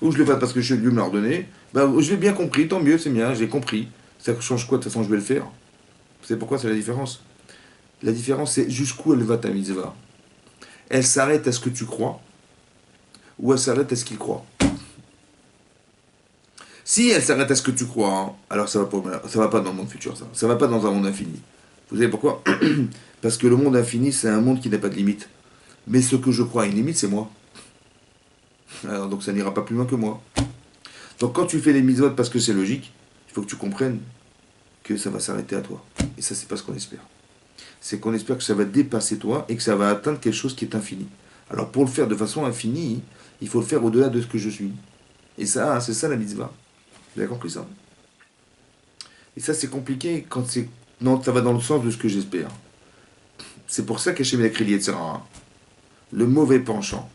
ou je le fasse parce que Dieu me l'a ordonné, bah, je l'ai bien compris, tant mieux, c'est bien, j'ai compris. Ça change quoi? De toute façon, je vais le faire. Vous savez pourquoi c'est la différence? La différence, c'est jusqu'où elle va ta mitzvah. Elle s'arrête à ce que tu crois, ou elle s'arrête à ce qu'il croit. Si elle s'arrête à ce que tu crois, hein, alors ça va pas dans le monde futur, ça. Ça va pas dans un monde infini. Vous savez pourquoi? Parce que le monde infini, c'est un monde qui n'a pas de limite. Mais ce que je crois à une limite, c'est moi. Alors, donc ça n'ira pas plus loin que moi. Donc quand tu fais les mitzvot parce que c'est logique, il faut que tu comprennes que ça va s'arrêter à toi. Et ça, c'est pas ce qu'on espère. C'est qu'on espère que ça va dépasser toi et que ça va atteindre quelque chose qui est infini. Alors pour le faire de façon infinie, il faut le faire au-delà de ce que je suis. Et ça, c'est ça la mitzvah. Vous avez compris ça? Et ça, c'est compliqué quand c'est... Non, ça va dans le sens de ce que j'espère. C'est pour ça qu'Hachem a créé etc. Le mauvais penchant.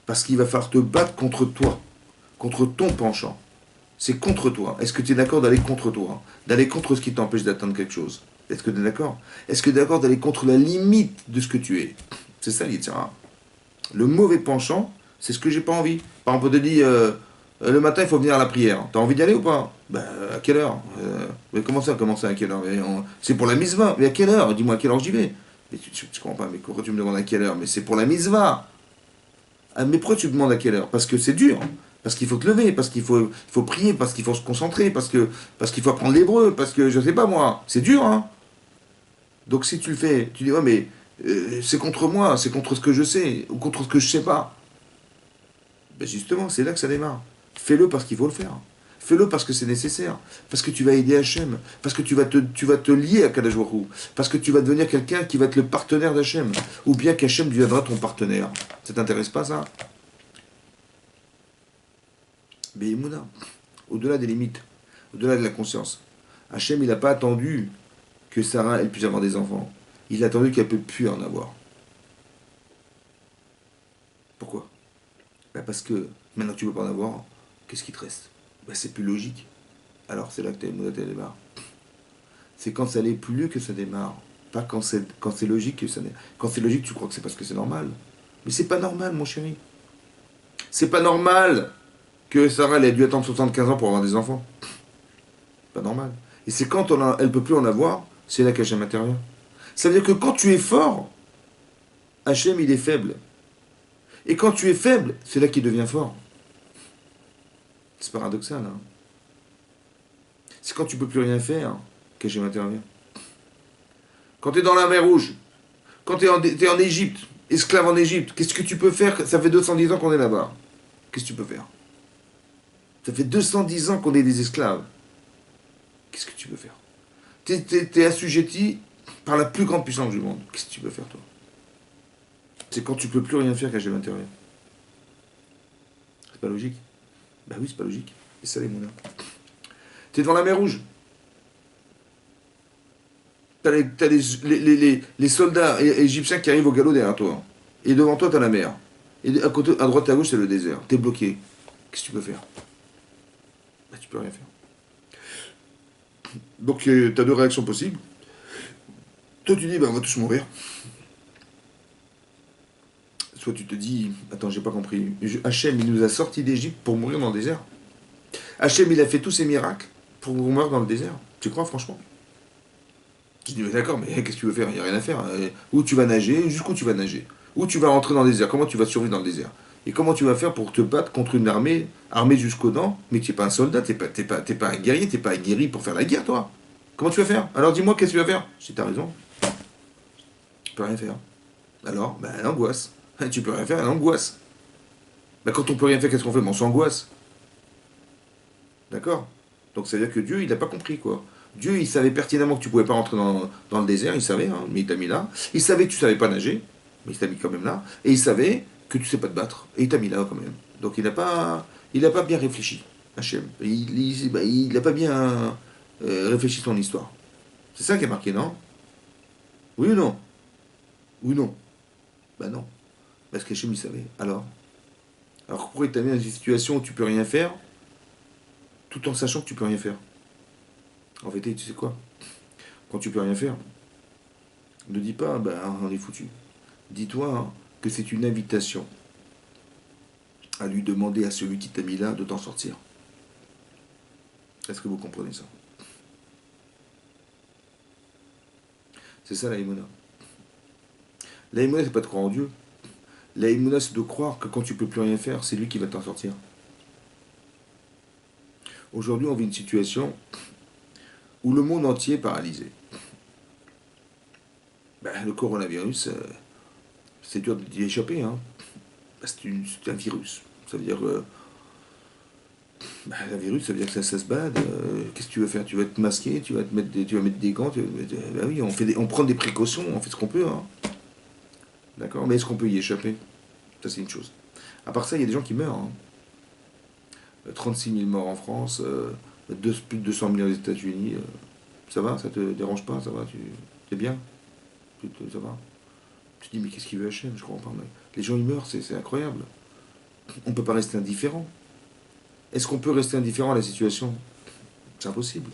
Parce qu'il va falloir te battre contre toi. Contre ton penchant. C'est contre toi. Est-ce que tu es d'accord d'aller contre toi? D'aller contre ce qui t'empêche d'atteindre quelque chose? Est-ce que tu es d'accord? Est-ce que tu es d'accord d'aller contre la limite de ce que tu es? C'est ça l'Yitzhara. Le mauvais penchant, c'est ce que j'ai pas envie. Par exemple, on te dit, le matin, il faut venir à la prière. T'as envie d'y aller ou pas? Ben, à quelle heure? Mais comment ça, à quelle heure? C'est pour la mitzvah. Mais à quelle heure? Dis-moi à quelle heure j'y vais. Mais tu comprends pas, mais pourquoi tu me demandes à quelle heure? Mais c'est pour la mitzvah. Ah, mais pourquoi tu me demandes à quelle heure? Parce que c'est dur. Parce qu'il faut te lever, parce qu'il faut prier, parce qu'il faut se concentrer, parce qu'il faut apprendre l'hébreu, parce que je sais pas moi. C'est dur, hein? Donc si tu le fais, tu dis, ouais, mais c'est contre moi, c'est contre ce que je sais, ou contre ce que je sais pas. Ben justement, c'est là que ça démarre. Fais-le parce qu'il faut le faire. Fais-le parce que c'est nécessaire. Parce que tu vas aider Hachem. Parce que tu vas te lier à Kadosh Baruch Hu. Parce que tu vas devenir quelqu'un qui va être le partenaire d'Hachem. Ou bien qu'Hachem deviendra ton partenaire. Ça t'intéresse pas, ça? Be'emouna. Au-delà des limites. Au-delà de la conscience. Hachem, il n'a pas attendu que Sarah elle puisse avoir des enfants. Il a attendu qu'elle ne peut plus en avoir. Pourquoi? Ben parce que maintenant que tu ne peux pas en avoir, qu'est-ce qui te reste? Ben c'est plus logique. Alors c'est là que ta émouna démarre. C'est quand ça n'est plus que ça démarre. Pas quand c'est logique que ça démarre. Quand c'est logique, tu crois que c'est parce que c'est normal. Mais c'est pas normal, mon chéri. C'est pas normal que Sarah, elle a dû attendre 75 ans pour avoir des enfants. Pas normal. Et c'est quand elle peut plus en avoir, c'est là qu'Hachem intervient. Ça veut dire que quand tu es fort, Hachem, il est faible. Et quand tu es faible, c'est là qu'il devient fort. C'est paradoxal, hein. C'est quand tu peux plus rien faire qu'Hachem intervient. Quand tu es dans la mer Rouge, quand tu es en Égypte, esclave en Égypte, qu'est-ce que tu peux faire? Ça fait 210 ans qu'on est là-bas. Qu'est-ce que tu peux faire? Ça fait 210 ans qu'on est des esclaves. Qu'est-ce que tu peux faire? T'es assujetti par la plus grande puissance du monde. Qu'est-ce que tu peux faire, toi? C'est quand tu peux plus rien faire qu'Hachem intervient. C'est pas logique? Bah oui, c'est pas logique. Et ça, les moulins. T'es devant la mer Rouge. T'as les soldats égyptiens qui arrivent au galop derrière toi. Et devant toi, t'as la mer. Et à droite et à gauche, c'est le désert. T'es bloqué. Qu'est-ce que tu peux faire? Bah, tu peux rien faire. Donc, t'as deux réactions possibles. Toi, tu dis, bah, on va tous mourir. Soit tu te dis, attends, j'ai pas compris. Hachem, il nous a sortis d'Égypte pour mourir dans le désert. Hachem, il a fait tous ses miracles pour qu'on meure dans le désert. Tu crois, franchement? Je dis, mais d'accord, mais qu'est-ce que tu veux faire? Il n'y a rien à faire. Où tu vas nager? Jusqu'où tu vas nager? Où tu vas rentrer dans le désert? Comment tu vas survivre dans le désert? Et comment tu vas faire pour te battre contre une armée, armée jusqu'aux dents, mais tu n'es pas un soldat, tu n'es pas un guerrier, tu n'es pas aguerri pour faire la guerre, toi? Comment tu vas faire? Alors dis-moi, qu'est-ce que tu vas faire? Si t'as raison, tu peux rien faire. Alors, ben, l'angoisse. Tu peux rien faire, l'angoisse. Ben, quand on peut rien faire, qu'est-ce qu'on fait? Ben, on s'angoisse. D'accord? Donc ça veut dire que Dieu, il n'a pas compris, quoi. Dieu, il savait pertinemment que tu pouvais pas rentrer dans le désert, il savait, hein, mais il t'a mis là. Il savait que tu savais pas nager, mais il t'a mis quand même là. Et il savait que tu sais pas te battre, et il t'a mis là quand même. Donc il a pas bien réfléchi, Hachem. Il a pas bien réfléchi son histoire. C'est ça qui est marqué, non? Oui ou non? Oui ou non? Bah non. Parce qu'Hachem, il savait. Alors pourquoi il t'a mis dans une situation où tu peux rien faire, tout en sachant que tu peux rien faire? En fait, tu sais quoi? Quand tu peux rien faire, ne dis pas, ben, on est foutu. Dis-toi, hein, que c'est une invitation à lui demander à celui qui t'a mis là de t'en sortir. Est-ce que vous comprenez ça? C'est ça la Emouna. La Emouna, c'est pas de croire en Dieu. La Emouna, c'est de croire que quand tu peux plus rien faire, c'est lui qui va t'en sortir. Aujourd'hui, on vit une situation où le monde entier est paralysé. Ben, le coronavirus, c'est dur d'y échapper, hein. C'est un virus. Ça veut dire un virus, ça veut dire que ça se balade. Qu'est-ce que tu veux faire? Tu vas te masquer, tu vas mettre des gants. Ben oui, on prend des précautions, on fait ce qu'on peut, hein. D'accord? Mais est-ce qu'on peut y échapper? Ça, c'est une chose. À part ça, il y a des gens qui meurent, hein. 36 000 morts en France, plus de 200 millions aux États-Unis. Ça va? Ça te dérange pas? Ça va? T'es bien? Ça va? Tu te dis, mais qu'est-ce qu'il veut Hachem? Je comprends pas. Les gens, ils meurent, c'est incroyable. On ne peut pas rester indifférent. Est-ce qu'on peut rester indifférent à la situation? C'est impossible.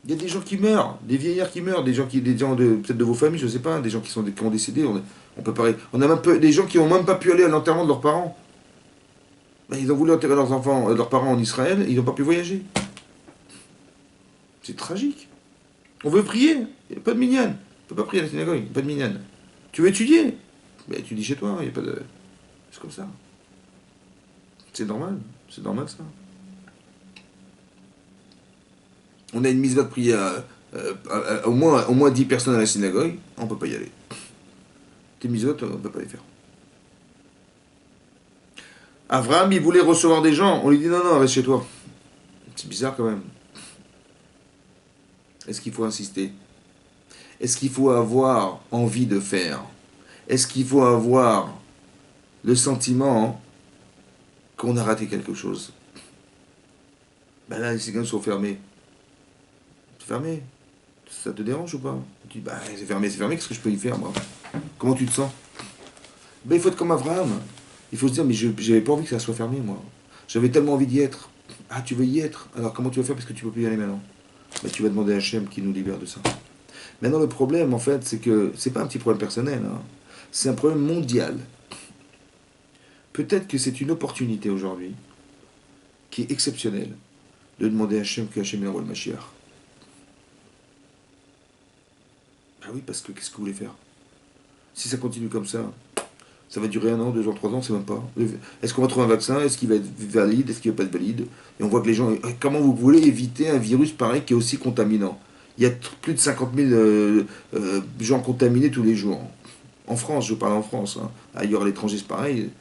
Il y a des gens qui meurent, des vieillards qui meurent, des gens peut-être de vos familles, je ne sais pas, des gens qui ont décédé. On peut pas, on a même peu, des gens qui n'ont même pas pu aller à l'enterrement de leurs parents. Ben, ils ont voulu enterrer leurs enfants, leurs parents en Israël, et ils n'ont pas pu voyager. C'est tragique. On veut prier, il n'y a pas de minyan. On ne peut pas prier à la synagogue, il n'y a pas de minyan. Tu veux étudier? Ben, étudie chez toi, il n'y a pas de... C'est comme ça. C'est normal ça. On a une mise de prière au moins 10 personnes à la synagogue, on ne peut pas y aller. Tes misotes, on ne peut pas les faire. Abraham, il voulait recevoir des gens, on lui dit non, non, reste chez toi. C'est bizarre quand même. Est-ce qu'il faut insister? Est-ce qu'il faut avoir envie de faire? Est-ce qu'il faut avoir le sentiment qu'on a raté quelque chose? Ben là, les ciganes sont fermés. C'est fermé. Ça te dérange ou pas? Tu dis, bah c'est fermé, qu'est-ce que je peux y faire moi? Comment tu te sens? Ben il faut être comme Abraham. Il faut se dire, mais j'avais pas envie que ça soit fermé moi. J'avais tellement envie d'y être. Ah, tu veux y être? Alors comment tu vas faire parce que tu peux plus y aller maintenant? Ben, tu vas demander à Hachem qui nous libère de ça. Maintenant, le problème, en fait, c'est que c'est pas un petit problème personnel, hein. C'est un problème mondial. Peut-être que c'est une opportunité aujourd'hui qui est exceptionnel, de demander à Hachem que Hachem envoie le Mashiach. Ah oui, parce que qu'est-ce que vous voulez faire? Si ça continue comme ça va durer 1 an, 2 ans, 3 ans, on ne sait même pas. Est-ce qu'on va trouver un vaccin? Est-ce qu'il va être valide? Est-ce qu'il ne va pas être valide? Et on voit que les gens... Comment vous voulez éviter un virus pareil qui est aussi contaminant? Il y a plus de 50 000 gens contaminés tous les jours. En France, je parle en France. Hein. Ailleurs, à l'étranger, c'est pareil.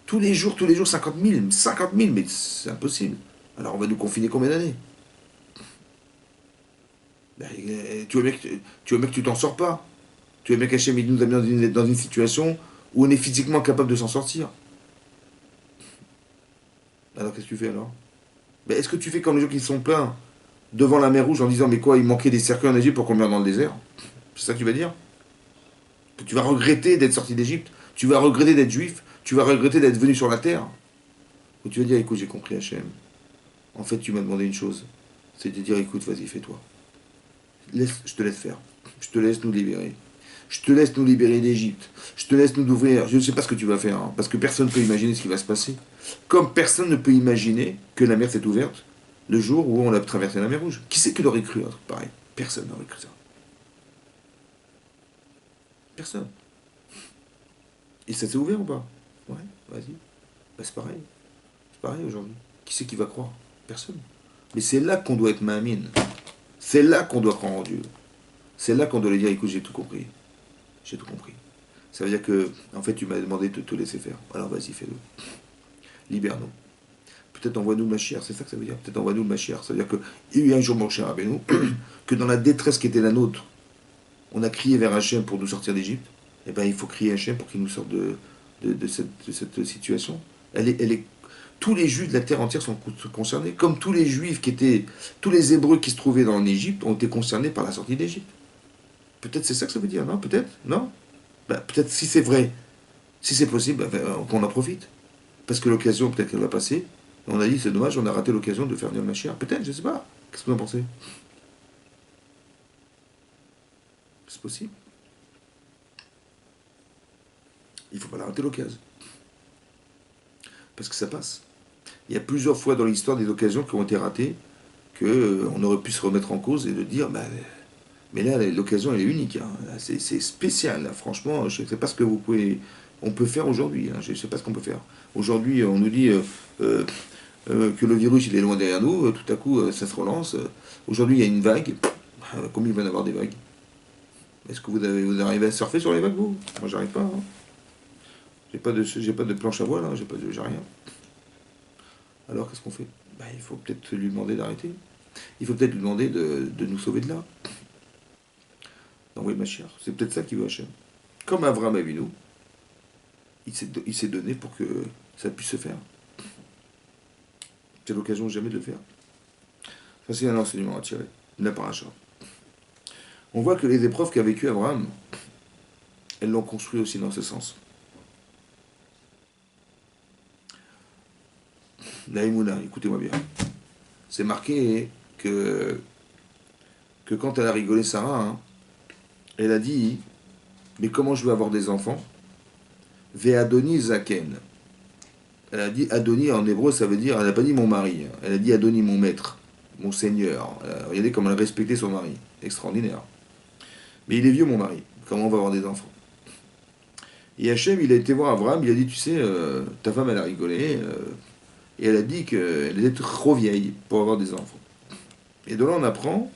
Tous les jours, 50 000. 50 000, mais c'est impossible. Alors on va nous confiner combien d'années? Ben, tu vois bien que tu t'en sors pas. Tu vois bien qu'Hachem nous a mis dans une situation où on est physiquement capable de s'en sortir. Alors qu'est-ce que tu fais alors? Ben, est-ce que tu fais comme les gens qui sont pleins devant la mer Rouge en disant mais quoi, il manquait des cercueils en Égypte pour qu'on meure dans le désert? C'est ça que tu vas dire? Que tu vas regretter d'être sorti d'Égypte? Tu vas regretter d'être juif? Tu vas regretter d'être venu sur la terre? Ou tu vas dire écoute, j'ai compris Hachem. En fait, tu m'as demandé une chose. C'est de dire écoute, vas-y, fais-toi. Je te laisse faire. Je te laisse nous libérer. Je te laisse nous libérer d'Égypte. Je te laisse nous ouvrir. Je ne sais pas ce que tu vas faire, hein, parce que personne ne peut imaginer ce qui va se passer. Comme personne ne peut imaginer que la mer s'est ouverte le jour où on a traversé la mer Rouge. Qui c'est qui l'aurait cru un truc pareil? Personne n'aurait cru ça. Personne. Et ça s'est ouvert ou pas? Ouais, vas-y. Bah, c'est pareil. C'est pareil aujourd'hui. Qui c'est qui va croire? Personne. Mais c'est là qu'on doit être ma'amine. C'est là qu'on doit croire en Dieu. C'est là qu'on doit lui dire écoute, j'ai tout compris. J'ai tout compris. Ça veut dire que, en fait, tu m'as demandé de te laisser faire. Alors vas-y, fais-le. Libère-nous. Peut-être envoie-nous le Mashiach, c'est ça que ça veut dire. Peut-être envoie-nous le Mashiach. Ça veut dire qu'il y a eu un jour, mon cher Rabbeinu, que dans la détresse qui était la nôtre, on a crié vers Hachem pour nous sortir d'Égypte. Eh bien, il faut crier Hachem pour qu'il nous sorte de cette situation. Tous les Juifs de la terre entière sont concernés, comme tous les Juifs tous les Hébreux qui se trouvaient dans l'Égypte ont été concernés par la sortie d'Égypte. Peut-être c'est ça que ça veut dire, non? Peut-être? Non? Ben, peut-être si c'est vrai, si c'est possible, qu'on en profite. Parce que l'occasion, peut-être qu'elle va passer. On a dit, c'est dommage, on a raté l'occasion de faire venir le Mashiach. Peut-être, je ne sais pas. Qu'est-ce que vous en pensez? C'est possible. Il ne faut pas la rater l'occasion. Parce que ça passe. Il y a plusieurs fois dans l'histoire des occasions qui ont été ratées, qu'on aurait pu se remettre en cause et de dire, mais là, l'occasion, elle est unique. Hein. C'est spécial. Là. Franchement, je ne sais pas ce que on peut faire aujourd'hui. Hein. Je ne sais pas ce qu'on peut faire. Aujourd'hui, on nous dit que le virus, il est loin derrière nous. Tout à coup, ça se relance. Aujourd'hui, il y a une vague. Combien il va y en avoir des vagues? Est-ce que vous arrivez à surfer sur les vagues, vous? Moi, j'arrive pas. Hein. J'ai pas de planche à voile. Hein. J'ai rien. Alors, qu'est-ce qu'on fait? Il faut peut-être lui demander d'arrêter. Il faut peut-être lui demander de nous sauver de là. D'envoyer le Mashiach. C'est peut-être ça qu'il veut Hachem. Comme Avraham Avinu, il s'est donné pour que ça puisse se faire. C'est l'occasion jamais de le faire. Ça, c'est un enseignement à tirer. La paracha. On voit que les épreuves qu'a vécu Abraham, elles l'ont construit aussi dans ce sens. La Emouna, écoutez-moi bien. C'est marqué que quand elle a rigolé Sarah, hein, elle a dit, mais comment je vais avoir des enfants? Ve Adoni Zaken. Elle a dit Adoni en hébreu, ça veut dire, elle n'a pas dit mon mari, elle a dit Adoni mon maître, mon seigneur. Regardez comment elle respectait son mari. Extraordinaire. Mais il est vieux mon mari, comment on va avoir des enfants? Et Hachem, il a été voir Abraham, il a dit, tu sais, ta femme elle a rigolé, et elle a dit qu'elle était trop vieille pour avoir des enfants. Et de là on apprend,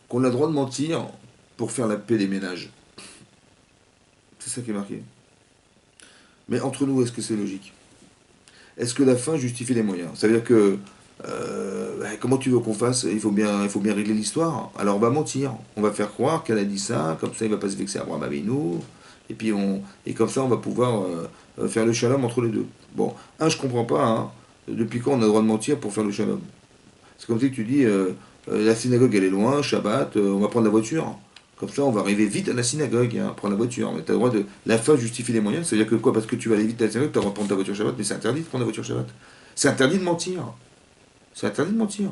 qu'on a le droit de mentir pour faire la paix des ménages. C'est ça qui est marqué. Mais entre nous, est-ce que c'est logique? Est-ce que la fin justifie les moyens? Ça veut dire que comment tu veux qu'on fasse? Il faut bien régler l'histoire. Alors on va mentir. On va faire croire qu'elle a dit ça, comme ça il va pas se vexer Abraham avec nous. Et puis comme ça on va pouvoir faire le shalom entre les deux. Bon, je comprends pas. Hein, depuis quand on a le droit de mentir pour faire le shalom? C'est comme si tu dis la synagogue elle est loin, Shabbat, on va prendre la voiture. Comme ça, on va arriver vite à la synagogue, hein, prendre la voiture. Mais tu as le droit de... La fin justifie les moyens. C'est-à-dire que quoi? Parce que tu vas aller vite à la synagogue, tu vas prendre ta voiture Shabbat. Mais c'est interdit de prendre la voiture Shabbat. C'est interdit de mentir. C'est interdit de mentir.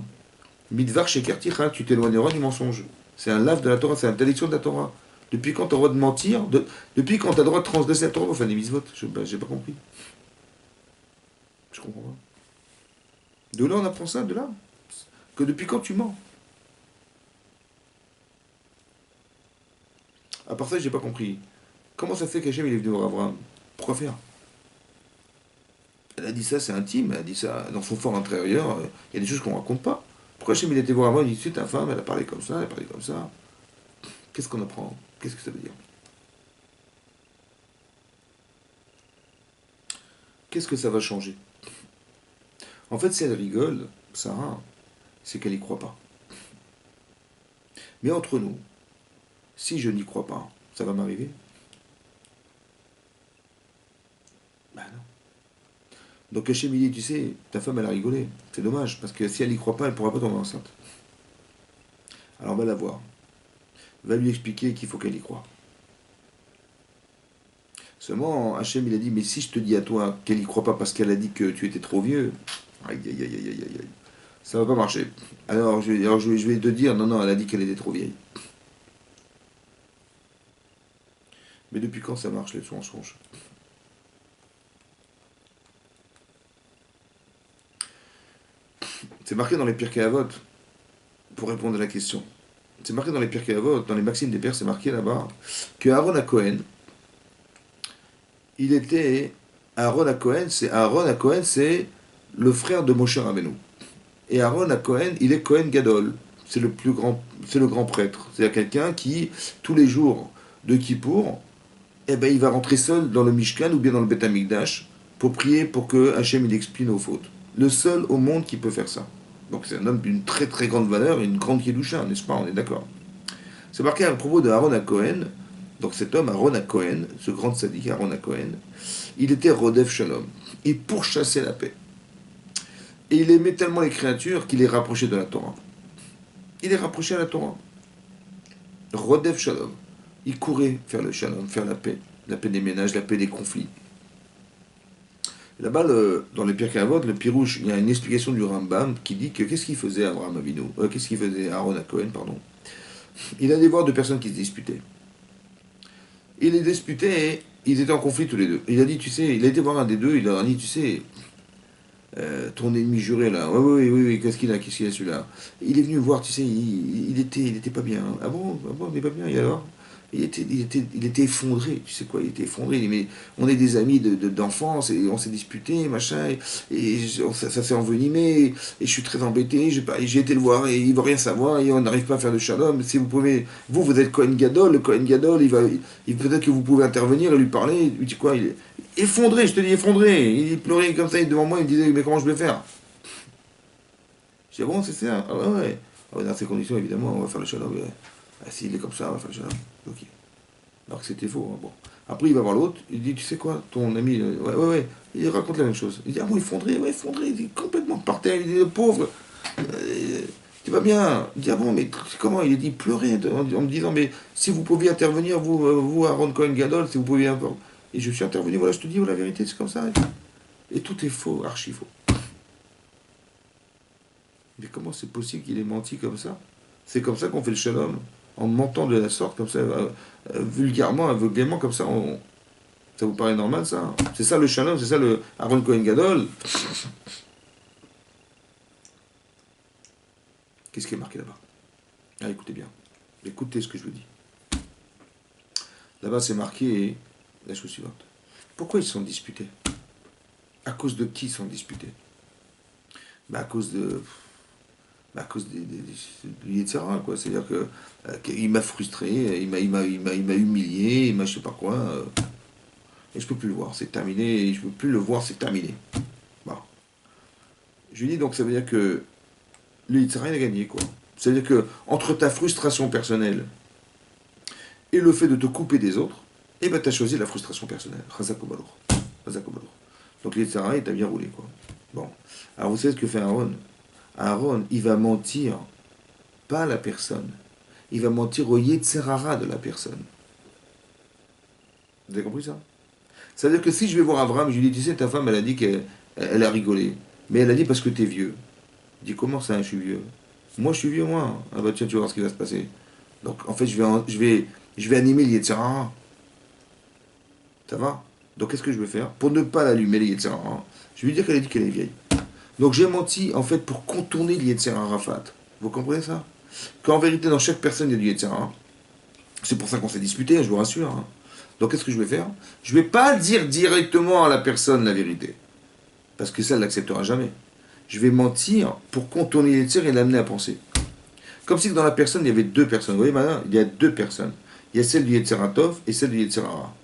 Midvar shekerticha, tu t'éloigneras du mensonge. C'est un lave de la Torah, c'est l'interdiction de la Torah. Depuis quand tu as le droit de mentir? Depuis quand tu as le droit de transgresser la Torah? Enfin, les misvotes, j'ai pas compris. Je comprends pas. De là, on apprend ça, de là. Que depuis quand tu mens? À part ça, j'ai pas compris. Comment ça fait qu'Hachem il est venu voir Abraham? Pourquoi faire? Elle a dit ça, c'est intime, elle a dit ça dans son fort intérieur. Il y a des choses qu'on raconte pas. Pourquoi Hachem il était voir Abraham? Il dit, c'est ta femme, elle a parlé comme ça, elle a parlé comme ça. Qu'est-ce qu'on apprend? Qu'est-ce que ça veut dire? Qu'est-ce que ça va changer? En fait, si elle rigole, Sarah, c'est qu'elle n'y croit pas. Mais entre nous, si je n'y crois pas, ça va m'arriver? Ben non. Donc Hachem il dit, tu sais, ta femme elle a rigolé. C'est dommage, parce que si elle n'y croit pas, elle ne pourra pas tomber enceinte. Alors va la voir. Va lui expliquer qu'il faut qu'elle y croie. Seulement, Hachem il a dit, mais si je te dis à toi qu'elle n'y croit pas parce qu'elle a dit que tu étais trop vieux, aïe aïe aïe aïe aïe aïe, ça va pas marcher. Alors, je vais te dire, non, non, elle a dit qu'elle était trop vieille. Mais depuis quand ça marche les mensonges? C'est marqué dans les Pirkei Avot, pour répondre à la question. C'est marqué dans les Pirkei Avot, dans les Maximes des Pères, c'est marqué là-bas, que Aaron à Cohen, il était. Aaron à Cohen, c'est le frère de Moshe Rabbeinu. Et Aaron à Cohen, il est Cohen Gadol. C'est le plus grand, c'est le grand prêtre. C'est-à-dire quelqu'un qui, tous les jours de Kippour, eh ben, il va rentrer seul dans le Mishkan ou bien dans le Beth Amikdash pour prier pour que Hachem il explie nos fautes. Le seul au monde qui peut faire ça. Donc c'est un homme d'une très très grande valeur et une grande Kedusha, n'est-ce pas? On est d'accord. C'est marqué à propos de Aaron à Cohen. Donc cet homme, Aaron à Cohen, ce grand sadique Aaron à Cohen, il était Rodef Shalom. Il pourchassait la paix. Et il aimait tellement les créatures qu'il est rapproché de la Torah. Il est rapproché à la Torah. Rodef Shalom. Il courait faire le Shalom, faire la paix des ménages, la paix des conflits. Là-bas, dans les Pirkei Avot, le Pirouche, il y a une explication du Rambam qui dit que qu'est-ce qu'il faisait Abraham Avinu, qu'est-ce qu'il faisait Aaron à Cohen, pardon. Il allait voir deux personnes qui se disputaient. Il les disputait et ils étaient en conflit tous les deux. Il a dit, tu sais, il a été voir un des deux, il leur a dit, tu sais, ton ennemi juré là, oui, qu'est-ce qu'il a celui-là? Il est venu me voir, tu sais, il était pas bien. Ah bon, il est pas bien, et alors? Il était effondré, tu sais quoi, il était effondré. Il dit, mais on est des amis d'enfance et on s'est disputé, machin, ça s'est envenimé, et je suis très embêté. J'ai été le voir et il veut rien savoir et on n'arrive pas à faire de shalom. Si vous pouvez, vous êtes Kohen Gadol, le Kohen Gadol, peut-être que vous pouvez intervenir et lui parler. Il dit quoi? Il est effondré, je te dis effondré. Il pleurait comme ça devant moi, il me disait, mais comment je vais faire? Je dis, ah bon, c'est ça? Ah ouais. Ah ouais, dans ces conditions, évidemment, on va faire le shalom. Ah, s'il est comme ça, on va faire le shalom. Ok. Alors que c'était faux. Hein. Bon. Après, il va voir l'autre, il dit, tu sais quoi, ton ami, ouais, il raconte la même chose. Il dit, ah bon, effondré, il est complètement par terre, il dit, le pauvre, tu vas bien. Il dit, ah bon, mais comment? Il dit, pleurer, en me disant, mais si vous pouviez intervenir, vous Aaron Cohen Gadol, si vous pouviez intervenir. Et je suis intervenu, voilà, je te dis, la vérité, c'est comme ça. Et tout est faux, archi faux. Mais comment c'est possible qu'il ait menti comme ça? C'est comme ça qu'on fait le shalom, en mentant de la sorte, comme ça, vulgairement, aveuglément, comme ça. Ça vous paraît normal, ça? C'est ça le shalom, c'est ça le Aaron Cohen Gadol. Qu'est-ce qui est marqué là-bas? Ah, écoutez bien. Écoutez ce que je vous dis. Là-bas, c'est marqué la chose suivante. Pourquoi ils sont disputés? À cause de qui ils sont disputés? À cause de... à cause du Yetzirah, quoi. C'est-à-dire que il m'a frustré, il m'a humilié, il m'a je sais pas quoi. Et je peux plus le voir, c'est terminé. Et je peux plus le voir, c'est terminé. Bon. Je lui dis donc ça veut dire que le Yetzirah il a gagné, quoi. C'est-à-dire que entre ta frustration personnelle et le fait de te couper des autres, eh ben t'as choisi la frustration personnelle. Chazakobalour. Donc le Yetzirah il t'a bien roulé, quoi. Bon. Alors vous savez ce que fait Aaron? Aaron, il va mentir, pas à la personne. Il va mentir au Yetzirara de la personne. Vous avez compris ça? C'est-à-dire que si je vais voir Abraham, je lui dis, tu sais, ta femme, elle a dit qu'elle a rigolé. Mais elle a dit parce que t'es vieux. Je dis, comment ça, je suis vieux? Moi, je suis vieux, moi. Ah bah tiens, tu vas voir ce qui va se passer. Donc, en fait, je vais animer le Yetzirara. Ça va? Donc, qu'est-ce que je vais faire? Pour ne pas l'allumer, le Yetzirara, Je vais lui dire qu'elle a dit qu'elle est vieille. Donc j'ai menti, en fait, pour contourner l'Yetzer Arafat. Vous comprenez ça? Qu'en vérité, dans chaque personne, il y a du Yetzer Hara. C'est pour ça qu'on s'est disputé, je vous rassure. Hein. Donc qu'est-ce que je vais faire? Je ne vais pas dire directement à la personne la vérité. Parce que ça, elle ne l'acceptera jamais. Je vais mentir pour contourner l'Yetzer et l'amener à penser. Comme si dans la personne, il y avait deux personnes. Vous voyez maintenant, il y a deux personnes. Il y a celle du Yetzeratov et celle du Yetzerara.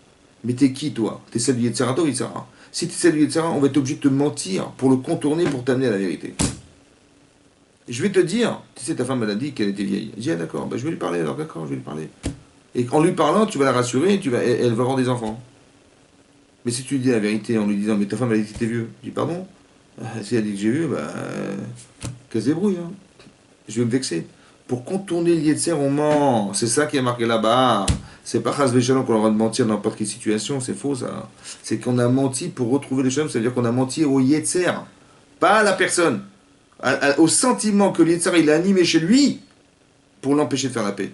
Mais t'es qui, toi? T'es celle du Yetzeratov ou Yetzerara? Si t'es celle du Yetzerara, on va être obligé de te mentir pour le contourner, pour t'amener à la vérité. Je vais te dire, tu sais, ta femme, elle a dit qu'elle était vieille. Je dis, ah d'accord, bah, je vais lui parler, alors d'accord, je vais lui parler. Et en lui parlant, tu vas la rassurer, elle va avoir des enfants. Mais si tu lui dis la vérité en lui disant, mais ta femme, elle a dit que t'es vieux. Je dis, pardon? Si elle dit que j'ai vu, bah, qu'elle se débrouille. Hein. Je vais me vexer. Pour contourner l'Yetzer, on ment. C'est ça qui est marqué là-bas. C'est pas Chas Veshalom qu'on aura de mentir dans n'importe quelle situation, c'est faux ça. C'est qu'on a menti pour retrouver les choses, ça veut dire qu'on a menti au Yetzer, pas à la personne. Au sentiment que l'Yetzer il est animé chez lui pour l'empêcher de faire la paix.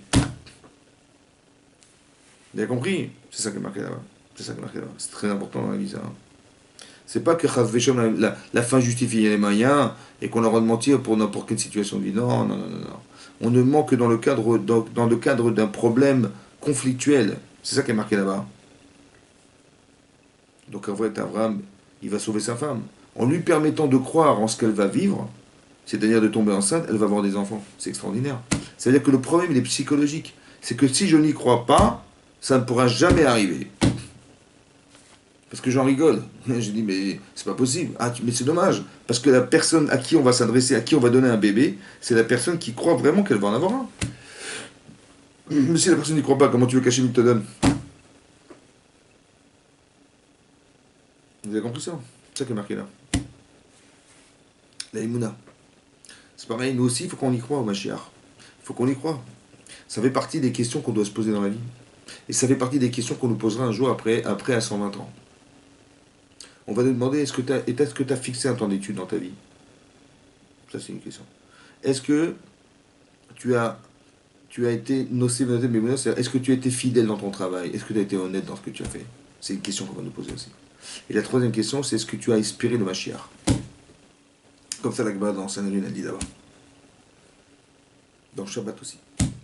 Vous avez compris? C'est ça qui est marqué là-bas. C'est ça qui est marqué là-bas. C'est très important dans la vie ça. C'est pas que Chas Veshalom, la fin justifie les moyens et qu'on aura de mentir pour n'importe quelle situation de vie. Non, non, non, non, non. On ne ment que dans le cadre d'un problème conflictuel. C'est ça qui est marqué là-bas. Donc en fait, Abraham, il va sauver sa femme. En lui permettant de croire en ce qu'elle va vivre, c'est-à-dire de tomber enceinte, elle va avoir des enfants. C'est extraordinaire. C'est-à-dire que le problème, il est psychologique. C'est que si je n'y crois pas, ça ne pourra jamais arriver. Parce que j'en rigole. Je dis, mais c'est pas possible. Ah, mais c'est dommage. Parce que la personne à qui on va s'adresser, à qui on va donner un bébé, c'est la personne qui croit vraiment qu'elle va en avoir un. Mais si la personne n'y croit pas, comment tu veux qu'Hachem te donne? Vous avez compris ça? C'est ça qui est marqué là. La Emouna. C'est pareil, nous aussi, il faut qu'on y croit au Mashiach. Il faut qu'on y croit. Ça fait partie des questions qu'on doit se poser dans la vie. Et ça fait partie des questions qu'on nous posera un jour après à 120 ans. On va nous demander, est-ce que tu as fixé un temps d'étude dans ta vie? Ça, c'est une question. Est-ce que tu as été nocé, est-ce que tu as été fidèle dans ton travail? Est-ce que tu as été honnête dans ce que tu as fait? C'est une question qu'on va nous poser aussi. Et la troisième question, c'est est-ce que tu as inspiré le Mashiach? Comme ça, la Gemara dans Sanhedrin a dit d'abord. Dans le Shabbat aussi.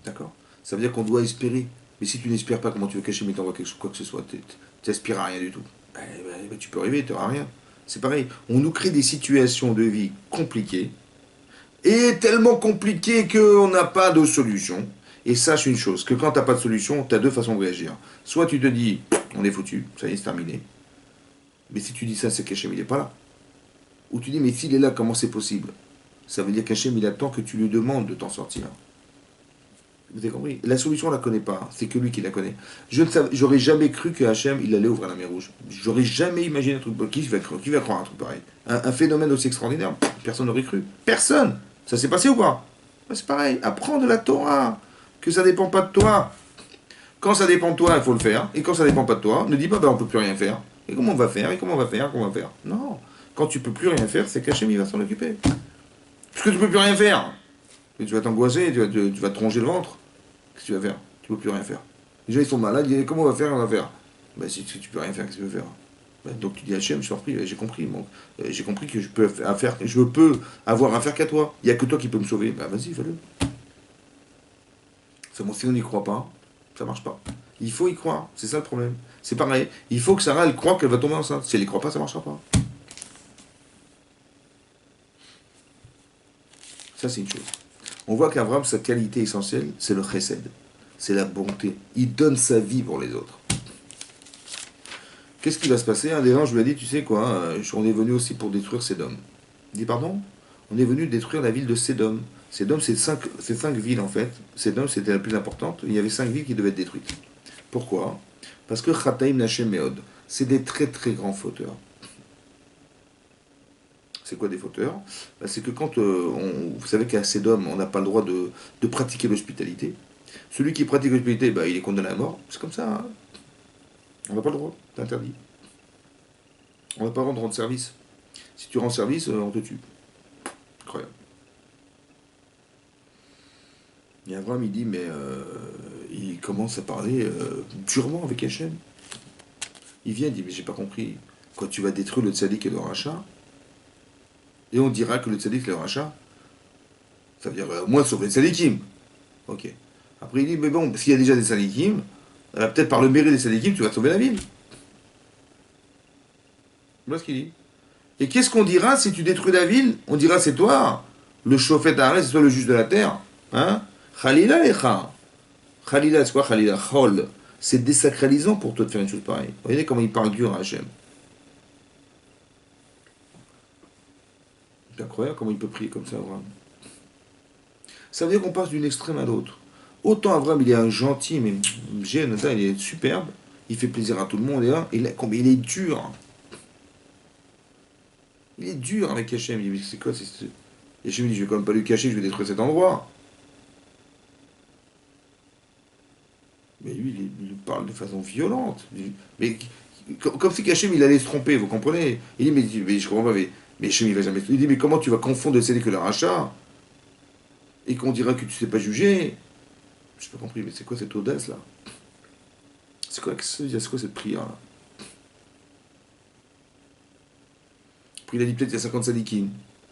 D'accord? Ça veut dire qu'on doit espérer. Mais si tu n'espères pas, comment tu veux cacher, mais t'envoies quoi que ce soit? Tu n'aspires à rien du tout. Tu peux rêver, tu n'auras rien. C'est pareil. On nous crée des situations de vie compliquées. Et tellement compliquées qu'on n'a pas de solution. Et sache une chose, que quand tu n'as pas de solution, tu as deux façons de réagir. Soit tu te dis, on est foutu, ça y est, c'est terminé. Mais si tu dis ça, c'est qu'Hachem, il n'est pas là. Ou tu dis, mais s'il est là, comment c'est possible? Ça veut dire qu'Hachem, il attend que tu lui demandes de t'en sortir. Vous avez compris? La solution, on ne la connaît pas. C'est que lui qui la connaît. J'aurais jamais cru que Hachem, il allait ouvrir la mer Rouge. J'aurais jamais imaginé un truc. Qui va croire un truc pareil? Un phénomène aussi extraordinaire, personne n'aurait cru. Personne! Ça s'est passé ou pas? C'est pareil. Apprends de la Torah. Que ça ne dépend pas de toi. Quand ça dépend de toi, il faut le faire. Et quand ça ne dépend pas de toi, ne dis pas, ben, on ne peut plus rien faire. Et comment on va faire? Et comment on va faire? Comment on va faire? Non. Quand tu ne peux plus rien faire, c'est qu'Hachem, il va s'en occuper. Parce que tu ne peux plus rien faire. Et tu vas t'angoisser, tu vas te ronger le ventre. Qu'est-ce que tu vas faire? Tu ne peux plus rien faire. Les gens, ils sont malades, ils disent, comment on va faire? On va faire. Ben, si tu ne peux rien faire, qu'est-ce que tu veux faire? Ben, donc tu dis, Hachem, je suis surpris, j'ai compris. Bon, j'ai compris que je peux avoir affaire qu'à toi. Il n'y a que toi qui peux me sauver. Ben, vas-y, fais-le. C'est bon, si on n'y croit pas, ça marche pas. Il faut y croire, c'est ça le problème. C'est pareil, il faut que Sarah elle croit qu'elle va tomber enceinte. Si elle n'y croit pas, ça ne marchera pas. Ça c'est une chose. On voit qu'Abraham, sa qualité essentielle, c'est le chesed. C'est la bonté. Il donne sa vie pour les autres. Qu'est-ce qui va se passer? Un des gens, je lui ai dit, tu sais quoi, on est venu aussi pour détruire Sédom. Il dit, pardon? On est venu détruire la ville de Sédom. Sédom, c'est cinq villes en fait. Sédom, c'était la plus importante. Il y avait 5 villes qui devaient être détruites. Pourquoi? Parce que Chataim Nachem Meod, c'est des très très grands fauteurs. C'est quoi des fauteurs? C'est que quand, vous savez qu'à Sédom, on n'a pas le droit de pratiquer l'hospitalité. Celui qui pratique l'hospitalité, il est condamné à mort. C'est comme ça. Hein. On n'a pas le droit, c'est interdit. On n'a pas le droit de rendre service. Si tu rends service, on te tue. Incroyable. Et Abraham, il dit, mais il commence à parler durement avec Hachem. Il vient, il dit, mais j'ai pas compris. Quand tu vas détruire le tzaddik et le rachat, Et on dira que le tzaddik, le rachat, ça veut dire moins sauver les tzaddikim. Ok. Après, il dit, mais bon, s'il y a déjà des tzaddikim, peut-être par le mérite des tzaddikim, tu vas sauver la ville. Voilà ce qu'il dit. Et qu'est-ce qu'on dira si tu détruis la ville? On dira, c'est toi, le chauffet d'Arès, c'est toi le juge de la terre. Hein? Khalila lecha. Khalila, c'est quoi Khalila? Chol. C'est désacralisant pour toi de faire une chose pareille. Vous voyez comment il parle dur à Hachem. C'est incroyable comment il peut prier comme ça, Abraham. Ça veut dire qu'on passe d'une extrême à l'autre. Autant Abraham, il est un gentil, mais Jonathan, il est superbe. Il fait plaisir à tout le monde. Et là, il est dur. Il est dur avec Hachem. Il dit, c'est quoi Et Hachem dit, je vais quand même pas lui cacher, je vais détruire cet endroit. Mais lui, il parle de façon violente. Mais comme si Hachem, il allait se tromper, vous comprenez? Il dit, mais je comprends pas, mais Hachem, il va jamais... Il dit, mais comment tu vas confondre le tzaddik et le rachat? Et qu'on dira que tu sais pas juger? Je n'ai pas compris, mais c'est quoi cette audace, là? C'est quoi cette prière-là? Puis il a dit peut-être il y a 50 tzadikim.